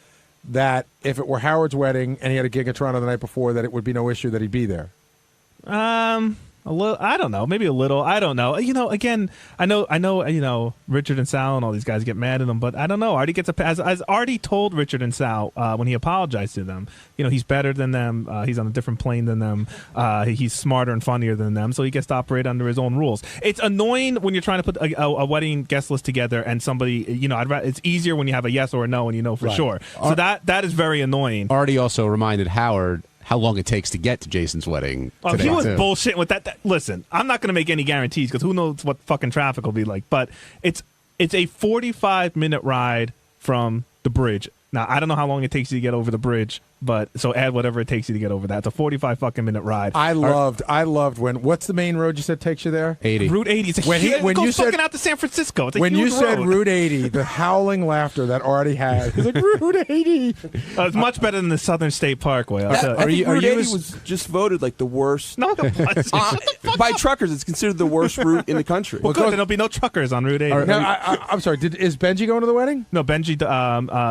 that if it were Howard's wedding and he had a gig in Toronto the night before, that it would be no issue that he'd be there? A little, I don't know, maybe a little. I don't know. Again, I know. Richard and Sal and all these guys get mad at him, but I don't know. Artie gets as Artie told Richard and Sal when he apologized to them. He's better than them. He's on a different plane than them. He's smarter and funnier than them, so he gets to operate under his own rules. It's annoying when you're trying to put a wedding guest list together and somebody, it's easier when you have a yes or a no and you know for sure. So that is very annoying. Artie also reminded Howard how long it takes to get to Jason's wedding. Today, he was bullshitting with that. Listen, I'm not going to make any guarantees because who knows what fucking traffic will be like. But it's a 45-minute ride from the bridge. Now, I don't know how long it takes you to get over the bridge, but so add whatever it takes you to get over that. It's a 45-fucking-minute ride. I loved when. What's the main road you said takes you there? 80. Route 80. It's it goes fucking out to San Francisco. It's a when huge you said road. Route 80, the howling laughter that Artie had. He's like, Route 80. It's much better than the Southern State Parkway. I think Route 80 was just voted like the worst. No, it wasn't. By truckers, it's considered the worst route in the country. Well, good. Then there'll be no truckers on Route 80. I'm sorry. Is Benji going to the wedding? No, Benji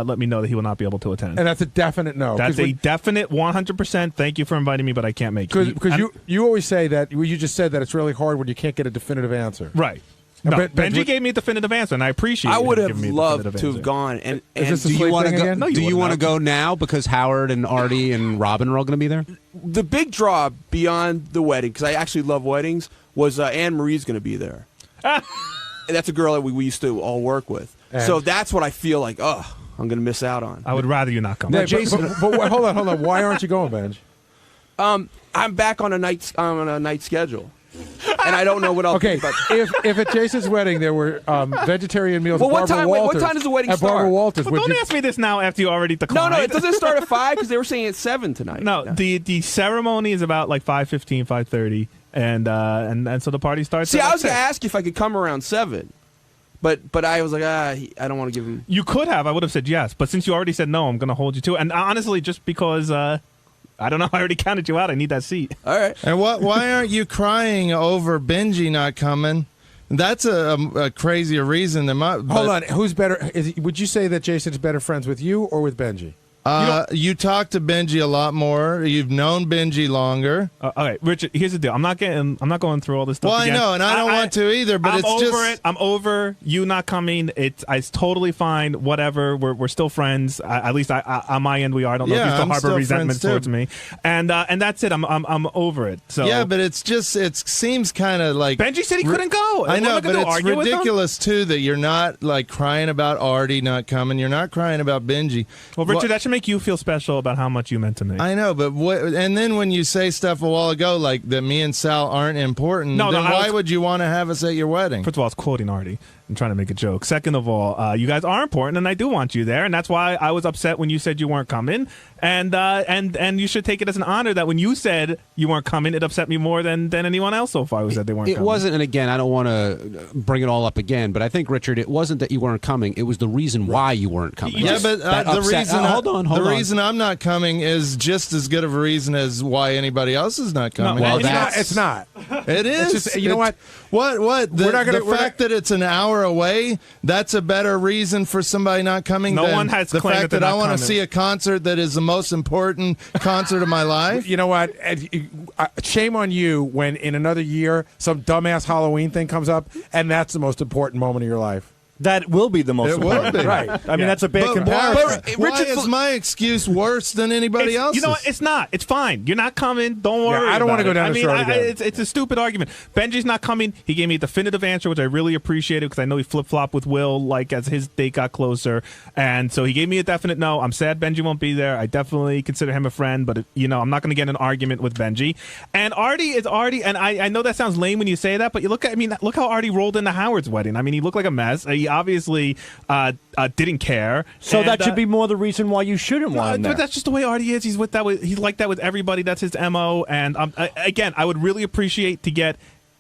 let me know that he will not be able to attend. And that's a definite no. That's a definite 100%. Thank you for inviting me, but I can't make it. Because you always say that, you just said that it's really hard when you can't get a definitive answer. Right. No, Benji gave me a definitive answer, and I appreciate it. I would have loved to have gone. And do you want to go? No, do you want to go now because Howard and Artie and Robin are all going to be there? The big draw beyond the wedding, because I actually love weddings, was Anne Marie's going to be there. That's a girl that we used to all work with. So that's what I feel like, I'm going to miss out on. I would rather you not come. Yeah, Jason, but hold on. Why aren't you going, Benj? I'm back on a night schedule, and I don't know what I'll think about. If at Jason's wedding there were vegetarian meals, well, at Barbara Walters, what time does the wedding start? Barbara Walters, well, don't ask me this now after you already declined. No, it doesn't start at 5 because they were saying at 7 tonight. No, the ceremony is about like 5:15, 5:30, and so the party starts. See, I was going to ask you if I could come around 7. But I was like, I don't want to give him. You could have. I would have said yes. But since you already said no, I'm going to hold you to it. And honestly, just because, I don't know, I already counted you out. I need that seat. All right. And why aren't you crying over Benji not coming? That's a crazier reason than my. Hold on. Who's better? Would you say that Jason's better friends with you or with Benji? You talk to Benji a lot more. You've known Benji longer. Okay, Richard. Here's the deal. I'm not going through all this stuff. Well, again. I know, and I don't want to either. But I'm it's over just it. I'm over you not coming. It's totally fine. Whatever. We're still friends. At least on my end we are. I don't know if you still harbor resentment towards me. And that's it. I'm over it. So yeah, but it seems kind of like Benji said he couldn't go. I know, but it's ridiculous too that you're not like crying about Artie not coming. You're not crying about Benji. Well, Richard, that should make you feel special about how much you meant to me. I know, but and then when you say stuff a while ago like that me and Sal aren't important, then why would you want to have us at your wedding? First of all, I was quoting Artie and trying to make a joke. Second of all, you guys are important, and I do want you there, and that's why I was upset when you said you weren't coming. And you should take it as an honor that when you said you weren't coming, it upset me more than anyone else so far who said they weren't coming. It wasn't, and again, I don't want to bring it all up again, but I think, Richard, it wasn't that you weren't coming. It was the reason why you weren't coming. Yeah, but the reason hold on. reason I'm not coming is just as good of a reason as why anybody else is not coming. No, well, it's not. It is. It's just, you know what? What? The fact that it's an hour hour away, that's a better reason for somebody not coming No than one has the claimed fact that that I they're not want to coming. see a concert that is the most important concert of my life. You know what? Shame on you when in another year some dumbass Halloween thing comes up, and that's the most important moment of your life. That will be the most It will important. be. Right. I mean, that's a bad But comparison. why is my excuse worse than anybody else's? You know what? It's not. It's fine. You're not coming. Don't Yeah, worry. I don't want wanna go down I this mean, road again. it's a stupid argument. Benji's not coming. He gave me a definitive answer, which I really appreciated because I know he flip flopped with Will like as his date got closer, and so he gave me a definite no. I'm sad Benji won't be there. I definitely consider him a friend, but I'm not going to get in an argument with Benji. And Artie is Artie, and I know that sounds lame when you say that, but look how Artie rolled into Howard's wedding. I mean, he looked like a mess. He obviously didn't care. So And, that should be more the reason why you shouldn't want him there. but that's just the way Artie is. He's like that with everybody. That's his MO. And again, I would really appreciate to get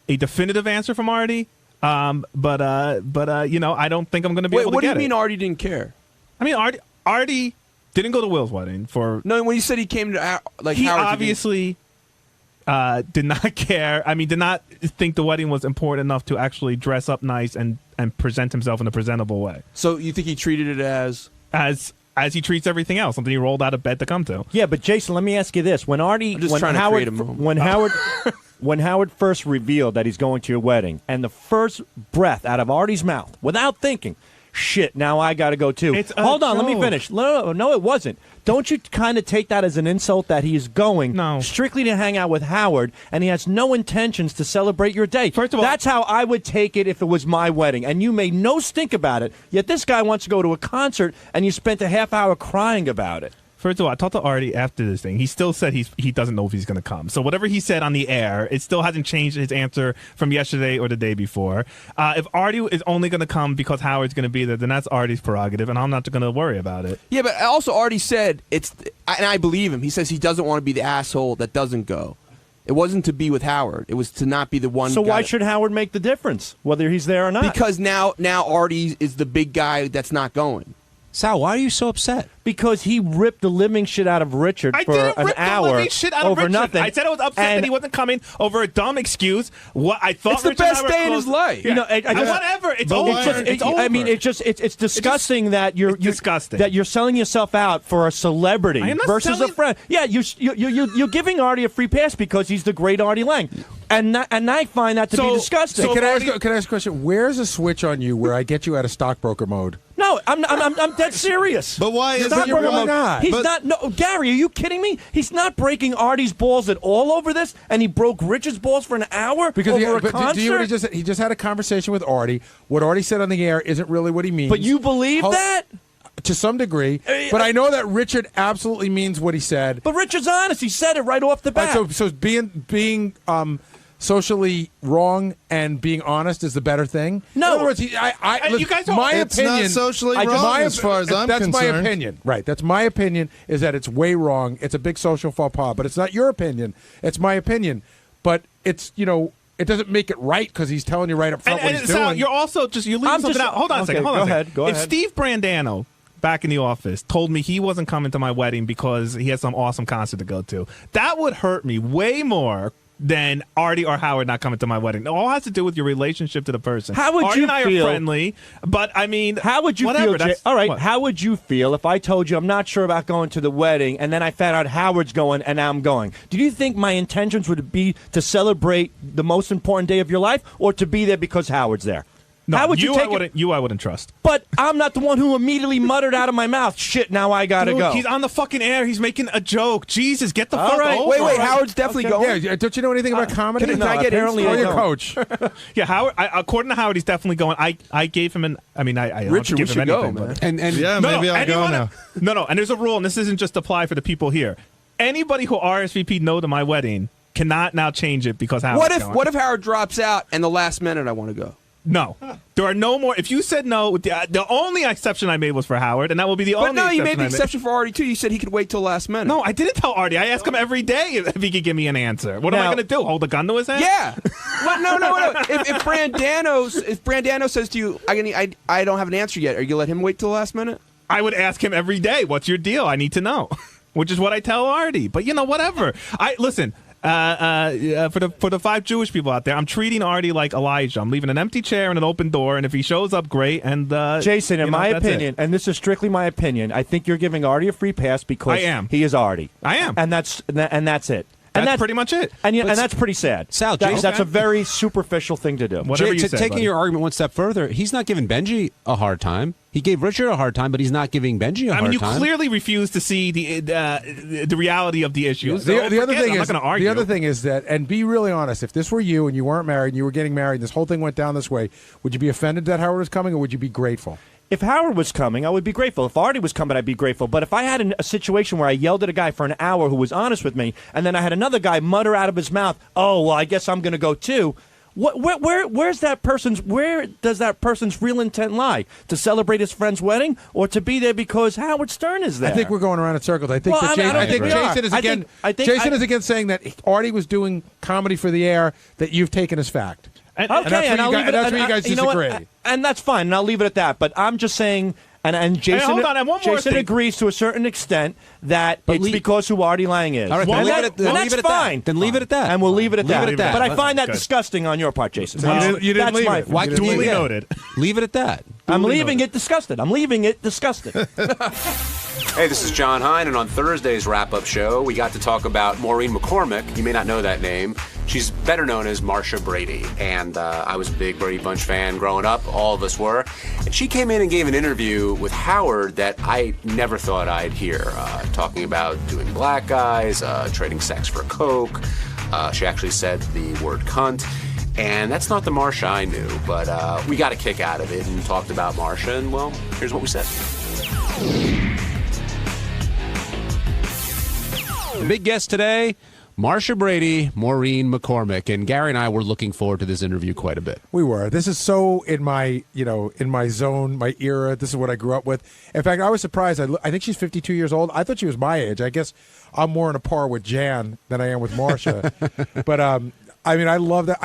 a definitive answer from Artie. But I don't think I'm going to be able to get it. What do you mean Artie didn't care? I mean, Artie didn't go to Will's wedding for. No, when you said he came to He Howard's, obviously did not care. I mean, did not think the wedding was important enough to actually dress up nice and present himself in a presentable way. So you think he treated it as he treats everything else, something he rolled out of bed to come to. Yeah, but Jason, let me ask you this: when I'm just trying to create a moment. when Howard first revealed that he's going to your wedding, and the first breath out of Artie's mouth, without thinking, shit, now I got to go too. Hold on, let me finish. No, it wasn't. Don't you kind of take that as an insult that he's going strictly to hang out with Howard, and he has no intentions to celebrate your day? First of all, that's how I would take it if it was my wedding, and you made no stink about it. Yet this guy wants to go to a concert, and you spent a half hour crying about it. First of all, I talked to Artie after this thing. He still said he doesn't know if he's going to come. So whatever he said on the air, it still hasn't changed his answer from yesterday or the day before. If Artie is only going to come because Howard's going to be there, then that's Artie's prerogative, and I'm not going to worry about it. Yeah, but also Artie said and I believe him. He says he doesn't want to be the asshole that doesn't go. It wasn't to be with Howard. It was to not be the one. So guy why should Howard make the difference, whether he's there or not? Because now Artie is the big guy that's not going. Sal, why are you so upset? Because he ripped the living shit out of Richard for an hour Shit out over of Richard. nothing. I said I was upset that he wasn't coming over a dumb excuse. What I thought It's the Richard and best I were day in close. his life. Yeah. You know, whatever. It's over. It's over. I mean, it's disgusting that you're disgusting. that you're selling yourself out for a celebrity I am not versus selling- a friend. Yeah, you're giving Artie a free pass because he's the great Artie Lang, and I find that to be disgusting. Can I ask a question? Where's a switch on you where I get you out of stockbroker mode? No, I'm dead serious. But why is Stockbroker why mode. not? He's But- not. No, Gary, are you kidding me? He's not breaking Artie's balls at all over this, and he broke Richard's balls for an hour over a concert. do you know what he just had a conversation with Artie. What Artie said on the air isn't really what he means. But you believe that? To some degree. But I know that Richard absolutely means what he said. But Richard's honest. He said it right off the bat. So being socially wrong and being honest is the better thing. No. In other words, you guys don't- my It's opinion. not socially wrong as far as I'm that's concerned. my opinion. Right. That's my opinion. Is that it's way wrong. It's a big social faux pas. But it's not your opinion. It's my opinion. But it's it doesn't make it right because he's telling you right up front what he's Sal, doing. you're also you're leaving something out. Hold on a second. Hold on a second. Go if ahead. Steve Brandano back in the office told me he wasn't coming to my wedding because he had some awesome concert to go to, that would hurt me way more than Artie or Howard not coming to my wedding. It all has to do with your relationship to the person. How would Artie you and I feel? are friendly, but I mean, How would you whatever, feel, Jay? that's- All right, what? how would you feel if I told you I'm not sure about going to the wedding, and then I found out Howard's going and I'm going? Do you think my intentions would be to celebrate the most important day of your life, or to be there because Howard's there? No, how would you take it? I wouldn't trust. But I'm not the one who immediately muttered out of my mouth, "Shit, now I gotta Dude, go." He's on the fucking air. He's making a joke. Jesus, get the All fuck right. over. Wait, it. Howard's definitely going. Yeah, don't you know anything about comedy? can I get apparently info? Or I your don't. coach? Yeah, Howard. According to Howard, he's definitely going. I gave him I don't have to Richard, we give him should go, anything, man. but- And Yeah, No, maybe I'll go anyone- now. No, and there's a rule, and this isn't just apply for the people here. Anybody who RSVP'd no to my wedding cannot now change it because Howard's going. What if Howard drops out and the last minute I want to go? No, there are no more. If you said no, the only exception I made was for Howard, and that will be the But only. no, you exception made the I exception for Artie too. You said he could wait till last minute. No, I didn't tell Artie. I asked him every day if he could give me an answer. What am I Now- going to do? Hold a gun to his head? Yeah. Well, no. If Brandano says to you, I don't have an answer yet, are you gonna let him wait till the last minute? I would ask him every day, "What's your deal? I need to know," which is what I tell Artie. But whatever. Listen. For the 5 Jewish people out there, I'm treating Artie like Elijah. I'm leaving an empty chair and an open door, and if he shows up, great. And Jason, in my that's opinion, it. and this is strictly my opinion, I think you're giving Artie a free pass because I am. he is Artie. I am, and that's it. And that's pretty much it. And that's pretty sad. Sal, that's a very superficial thing to do. Taking your argument one step further, he's not giving Benji a hard time. He gave Richard a hard time, but he's not giving Benji a hard time. You clearly refuse to see the reality of the issue. Yeah. So The other thing I'm is, not going to argue. the other thing is that, and be really honest, if this were you and you weren't married and you were getting married and this whole thing went down this way, would you be offended that Howard was coming, or would you be grateful? If Howard was coming, I would be grateful. If Artie was coming, I'd be grateful. But if I had a situation where I yelled at a guy for an hour who was honest with me, and then I had another guy mutter out of his mouth, "Oh, well, I guess I'm going to go too." Where does that person's real intent lie? To celebrate his friend's wedding, or to be there because Howard Stern is there? I think we're going around in circles. I think Jason is again. Jason is again saying that Artie was doing comedy for the air that you've taken as fact. Okay, and I'll leave it. That's where you guys disagree. And that's fine, and I'll leave it at that. But I'm just saying, and Jason, hold on, and one more Jason thing. agrees to a certain extent that it's because who Artie Lang is. All right, then leave it at fine. Then leave it at that. And we'll leave it at that. Leave it at that. But I find that Good. disgusting on your part, Jason. You didn't leave it. Why can't Duly noted. Leave it at that. I'm leaving it disgusted. Hey, this is John Hine, and on Thursday's wrap-up show, we got to talk about Maureen McCormick. You may not know that name. She's better known as Marsha Brady, and I was a big Brady Bunch fan growing up. All of us were. And she came in and gave an interview with Howard that I never thought I'd hear, talking about doing black guys, trading sex for coke. She actually said the word cunt. And that's not the Marsha I knew, but we got a kick out of it and talked about Marsha, and, well, here's what we said. The big guest today, Marsha Brady, Maureen McCormick, and Gary and I were looking forward to this interview quite a bit. We were. This is so in my zone, my era. This is what I grew up with. In fact, I was surprised. I think she's 52 years old. I thought she was my age. I guess I'm more on a par with Jan than I am with Marsha. But I mean, I love that.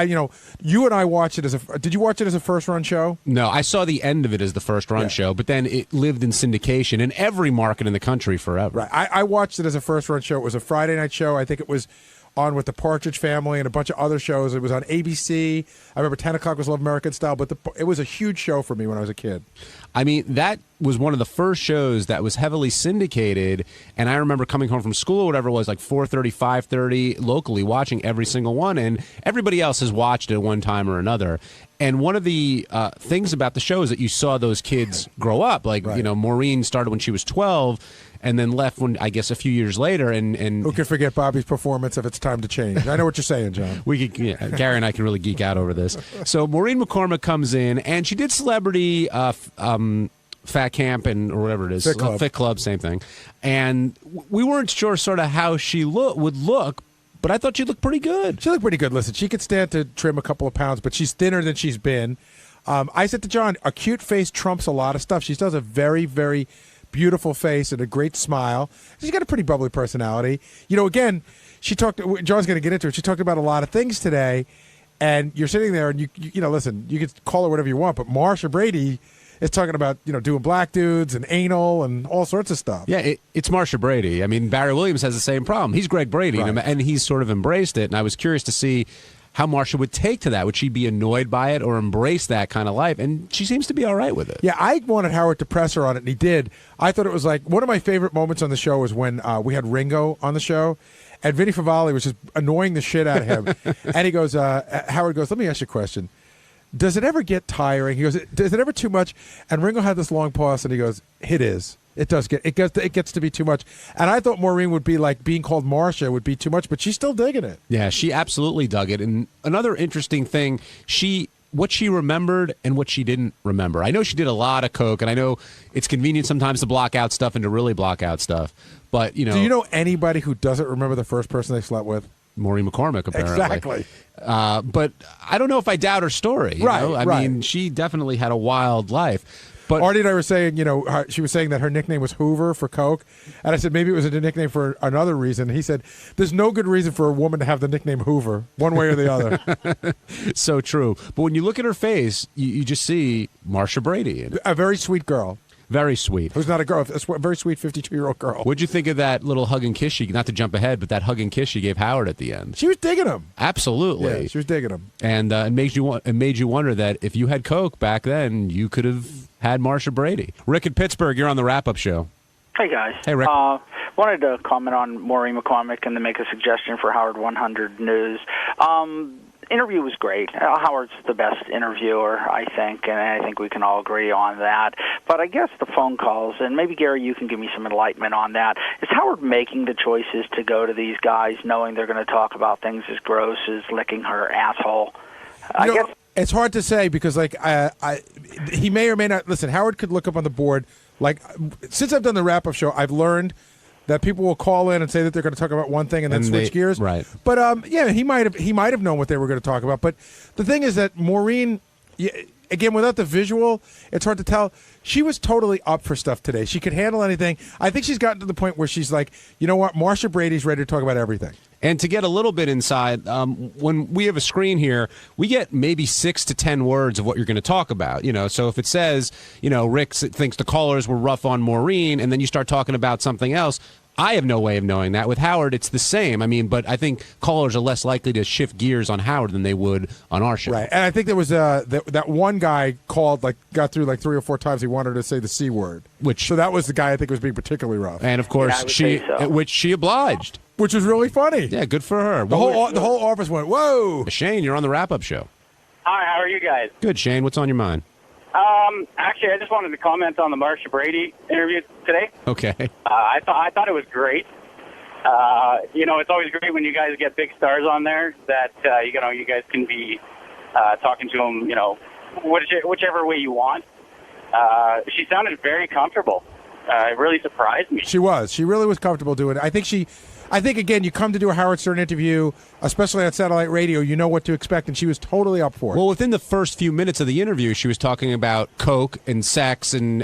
You and I watched it did you watch it as a first-run show? No, I saw the end of it as the first-run show, but then it lived in syndication in every market in the country forever. Right. I watched it as a first-run show. It was a Friday night show. I think it was on with the Partridge Family and a bunch of other shows. It was on ABC. I remember 10 o'clock was Love American Style, but it was a huge show for me when I was a kid. I mean, that was one of the first shows that was heavily syndicated, and I remember coming home from school or whatever it was, like 4:30, 5:30, locally, watching every single one, and everybody else has watched it at one time or another. And one of the things about the show is that you saw those kids grow up. Like, Maureen started when she was 12, and then left when, I guess, a few years later. And who can forget Bobby's performance of It's Time to Change? I know what you're saying, John. Gary and I can really geek out over this. So Maureen McCormick comes in, and she did Celebrity Fat Camp or whatever it is. Fit Club, same thing. And we weren't sure sort of how she would look, but I thought she looked pretty good. She looked pretty good. Listen, she could stand to trim a couple of pounds, but she's thinner than she's been. I said to John, a cute face trumps a lot of stuff. She does a very, very beautiful face and a great smile. She's got a pretty bubbly personality. Again, John's going to get into it. She talked about a lot of things today, and you're sitting there and you listen, you could call her whatever you want, but Marsha Brady is talking about, doing black dudes and anal and all sorts of stuff. Yeah, it's Marsha Brady. I mean, Barry Williams has the same problem. He's Greg Brady, and he's sort of embraced it, and I was curious to see how Marsha would take to that. Would she be annoyed by it or embrace that kind of life? And she seems to be all right with it. Yeah, I wanted Howard to press her on it, and he did. I thought it was like one of my favorite moments on the show was when we had Ringo on the show, and Vinny Favale was just annoying the shit out of him. And he goes, Howard goes, let me ask you a question. Does it ever get tiring? He goes, is it ever too much? And Ringo had this long pause, and he goes, it is. It gets to be too much. And I thought Maureen would be like being called Marsha would be too much, but she's still digging it. Yeah, she absolutely dug it. And another interesting thing, what she remembered and what she didn't remember. I know she did a lot of coke, and I know it's convenient sometimes to block out stuff and to really block out stuff. But, Do you know anybody who doesn't remember the first person they slept with? Maureen McCormick, apparently. Exactly. But I don't know if I doubt her story. I mean, she definitely had a wild life. But Artie and I were saying, she was saying that her nickname was Hoover for coke. And I said maybe it was a nickname for another reason. He said there's no good reason for a woman to have the nickname Hoover, one way or the other. So true. But when you look at her face, you just see Marsha Brady. A very sweet girl. Very sweet. Who's not a girl? A very sweet 52-year-old girl. What'd you think of that little hug and kiss not to jump ahead, but that hug and kiss she gave Howard at the end? She was digging him. Absolutely. Yeah, she was digging him. And it made you wonder that if you had Coke back then, you could have had Marsha Brady. Rick in Pittsburgh, you're on the wrap-up show. Hey, guys. Hey, Rick. Wanted to comment on Maureen McCormick and to make a suggestion for Howard 100 News. Interview was great. Howard's the best interviewer, I think, and I think we can all agree on that. But I guess the phone calls, and maybe, Gary, you can give me some enlightenment on that. Is Howard making the choices to go to these guys knowing they're going to talk about things as gross as licking her asshole? I guess it's hard to say because, like, he may or may not. Listen, Howard could look up on the board. Like, since I've done the wrap-up show, I've learned that people will call in and say that they're going to talk about one thing and then switch gears. Right. But yeah, he might have known what they were going to talk about. But the thing is that Maureen, again, without the visual, it's hard to tell. She was totally up for stuff today. She could handle anything. I think she's gotten to the point where she's like, you know what, Marsha Brady's ready to talk about everything. And to get a little bit inside, when we have a screen here, we get maybe 6 to 10 words of what you're going to talk about. So if it says, Rick thinks the callers were rough on Maureen, and then you start talking about something else, I have no way of knowing that. With Howard, it's the same. But I think callers are less likely to shift gears on Howard than they would on our show. Right. And I think there was that one guy called, got through 3 or 4 times. He wanted to say the C word. So that was the guy I think was being particularly rough. And of course, which she obliged. Which was really funny. Yeah, good for her. The whole office went, whoa. Shane, you're on the wrap-up show. Hi, how are you guys? Good, Shane. What's on your mind? Actually, I just wanted to comment on the Marsha Brady interview today. Okay. I thought it was great. It's always great when you guys get big stars on there that you guys can be talking to them, whichever way you want. She sounded very comfortable. It really surprised me. She was. She really was comfortable doing it. I think, again, you come to do a Howard Stern interview, especially on satellite radio, you know what to expect, and she was totally up for it. Well, within the first few minutes of the interview, she was talking about coke and sex and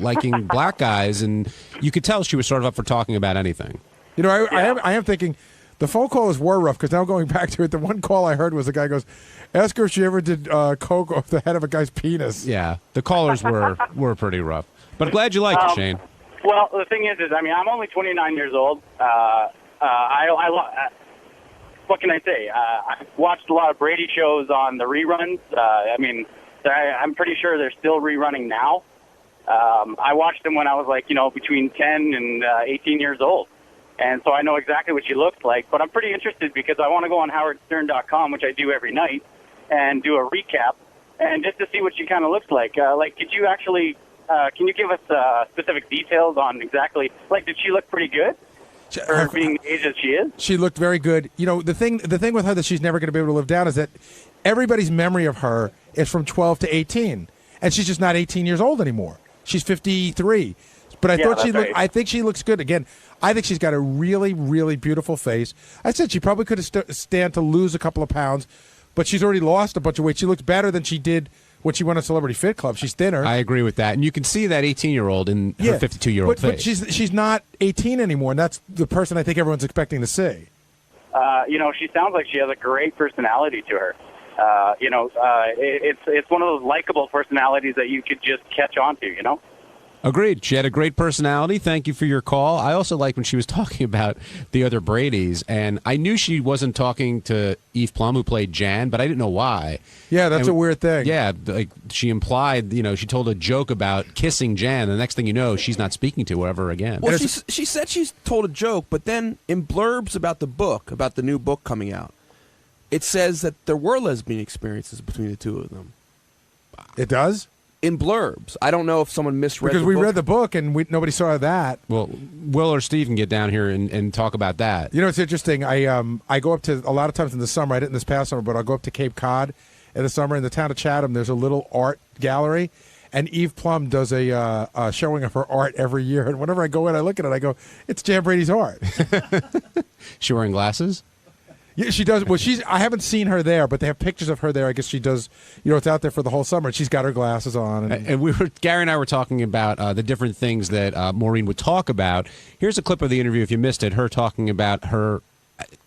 liking black guys, and you could tell she was sort of up for talking about anything. I am thinking the phone calls were rough, because now going back to it, the one call I heard was the guy goes, ask her if she ever did coke off the head of a guy's penis. Yeah, the callers were pretty rough. But I'm glad you liked it, Shane. Well, the thing is, I'm only 29 years old. What can I say? I've watched a lot of Brady shows on the reruns. I'm pretty sure they're still rerunning now. I watched them when I was between 10 and 18 years old. And so I know exactly what she looked like. But I'm pretty interested because I want to go on howardstern.com, which I do every night, and do a recap, and just to see what she kind of looks like. Could you actually, can you give us specific details on exactly, did she look pretty good? For being the age that she is? She looked very good. The thing with her that she's never going to be able to live down is that everybody's memory of her is from 12 to 18. And she's just not 18 years old anymore. She's 53. But I think she looks good. Again, I think she's got a really, really beautiful face. I said she probably could have stand to lose a couple of pounds, but she's already lost a bunch of weight. She looks better than she did when she went on Celebrity Fit Club. She's thinner. I agree with that. And you can see that 18-year-old in her 52-year-old face. But she's not 18 anymore, and that's the person I think everyone's expecting to see. She sounds like she has a great personality to her. It's one of those likable personalities that you could just catch on to, Agreed. She had a great personality. Thank you for your call. I also like when she was talking about the other Bradys, and I knew she wasn't talking to Eve Plum, who played Jan, but I didn't know why. Yeah, that's a weird thing. Yeah, she implied, she told a joke about kissing Jan. The next thing you know, she's not speaking to her ever again. Well, she said she's told a joke, but then in blurbs about the new book coming out, it says that there were lesbian experiences between the two of them. It does? In blurbs. I don't know if someone misread because the book. read the book and nobody saw that. Well, Will or Steve can get down here and talk about that. It's interesting. I go up to, a lot of times in the summer, I didn't this past summer, but I'll go up to Cape Cod in the summer. In the town of Chatham, there's a little art gallery, and Eve Plum does a showing of her art every year. And whenever I go in, I look at it, I go, it's Jan Brady's art. She wearing glasses? Yeah, she does. Well, I haven't seen her there, but they have pictures of her there. I guess she does. It's out there for the whole summer. And she's got her glasses on. And Gary and I were talking about the different things that Maureen would talk about. Here's a clip of the interview, if you missed it. Her talking about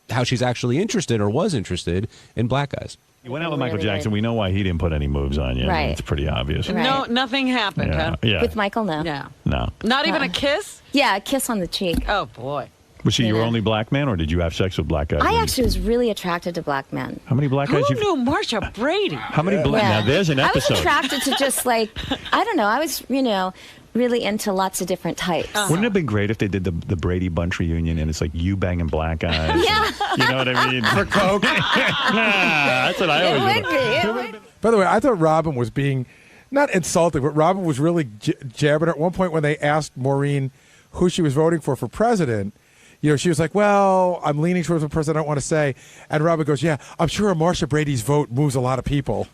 how she's actually interested or was interested in black guys. You went out with Michael Jackson. We know why he didn't put any moves on you. I mean, Right. it's pretty obvious. No, nothing happened, huh? Yeah. With Michael, no. Yeah. No. Not even a kiss? Yeah, a kiss on the cheek. Oh, boy. Was he your Yeah. only black man, or did you have sex with black guys? I actually was really attracted to black men. How many black guys? Who knew Marsha Brady? How many black? Yeah. Now there's an I episode. was attracted to just like, I don't know, I was, really into lots of different types. Wouldn't it have been great if they did the Brady Bunch reunion and it's like you banging black guys? Yeah. You know what I mean? For coke. That's what I always It would be. By the way, I thought Robin was being not insulting, but Robin was really jabbing her. At one point, when they asked Maureen who she was voting for president, she was like, "Well, I'm leaning towards the person I don't want to say." And Robin goes, "Yeah, I'm sure Marsha Brady's vote moves a lot of people."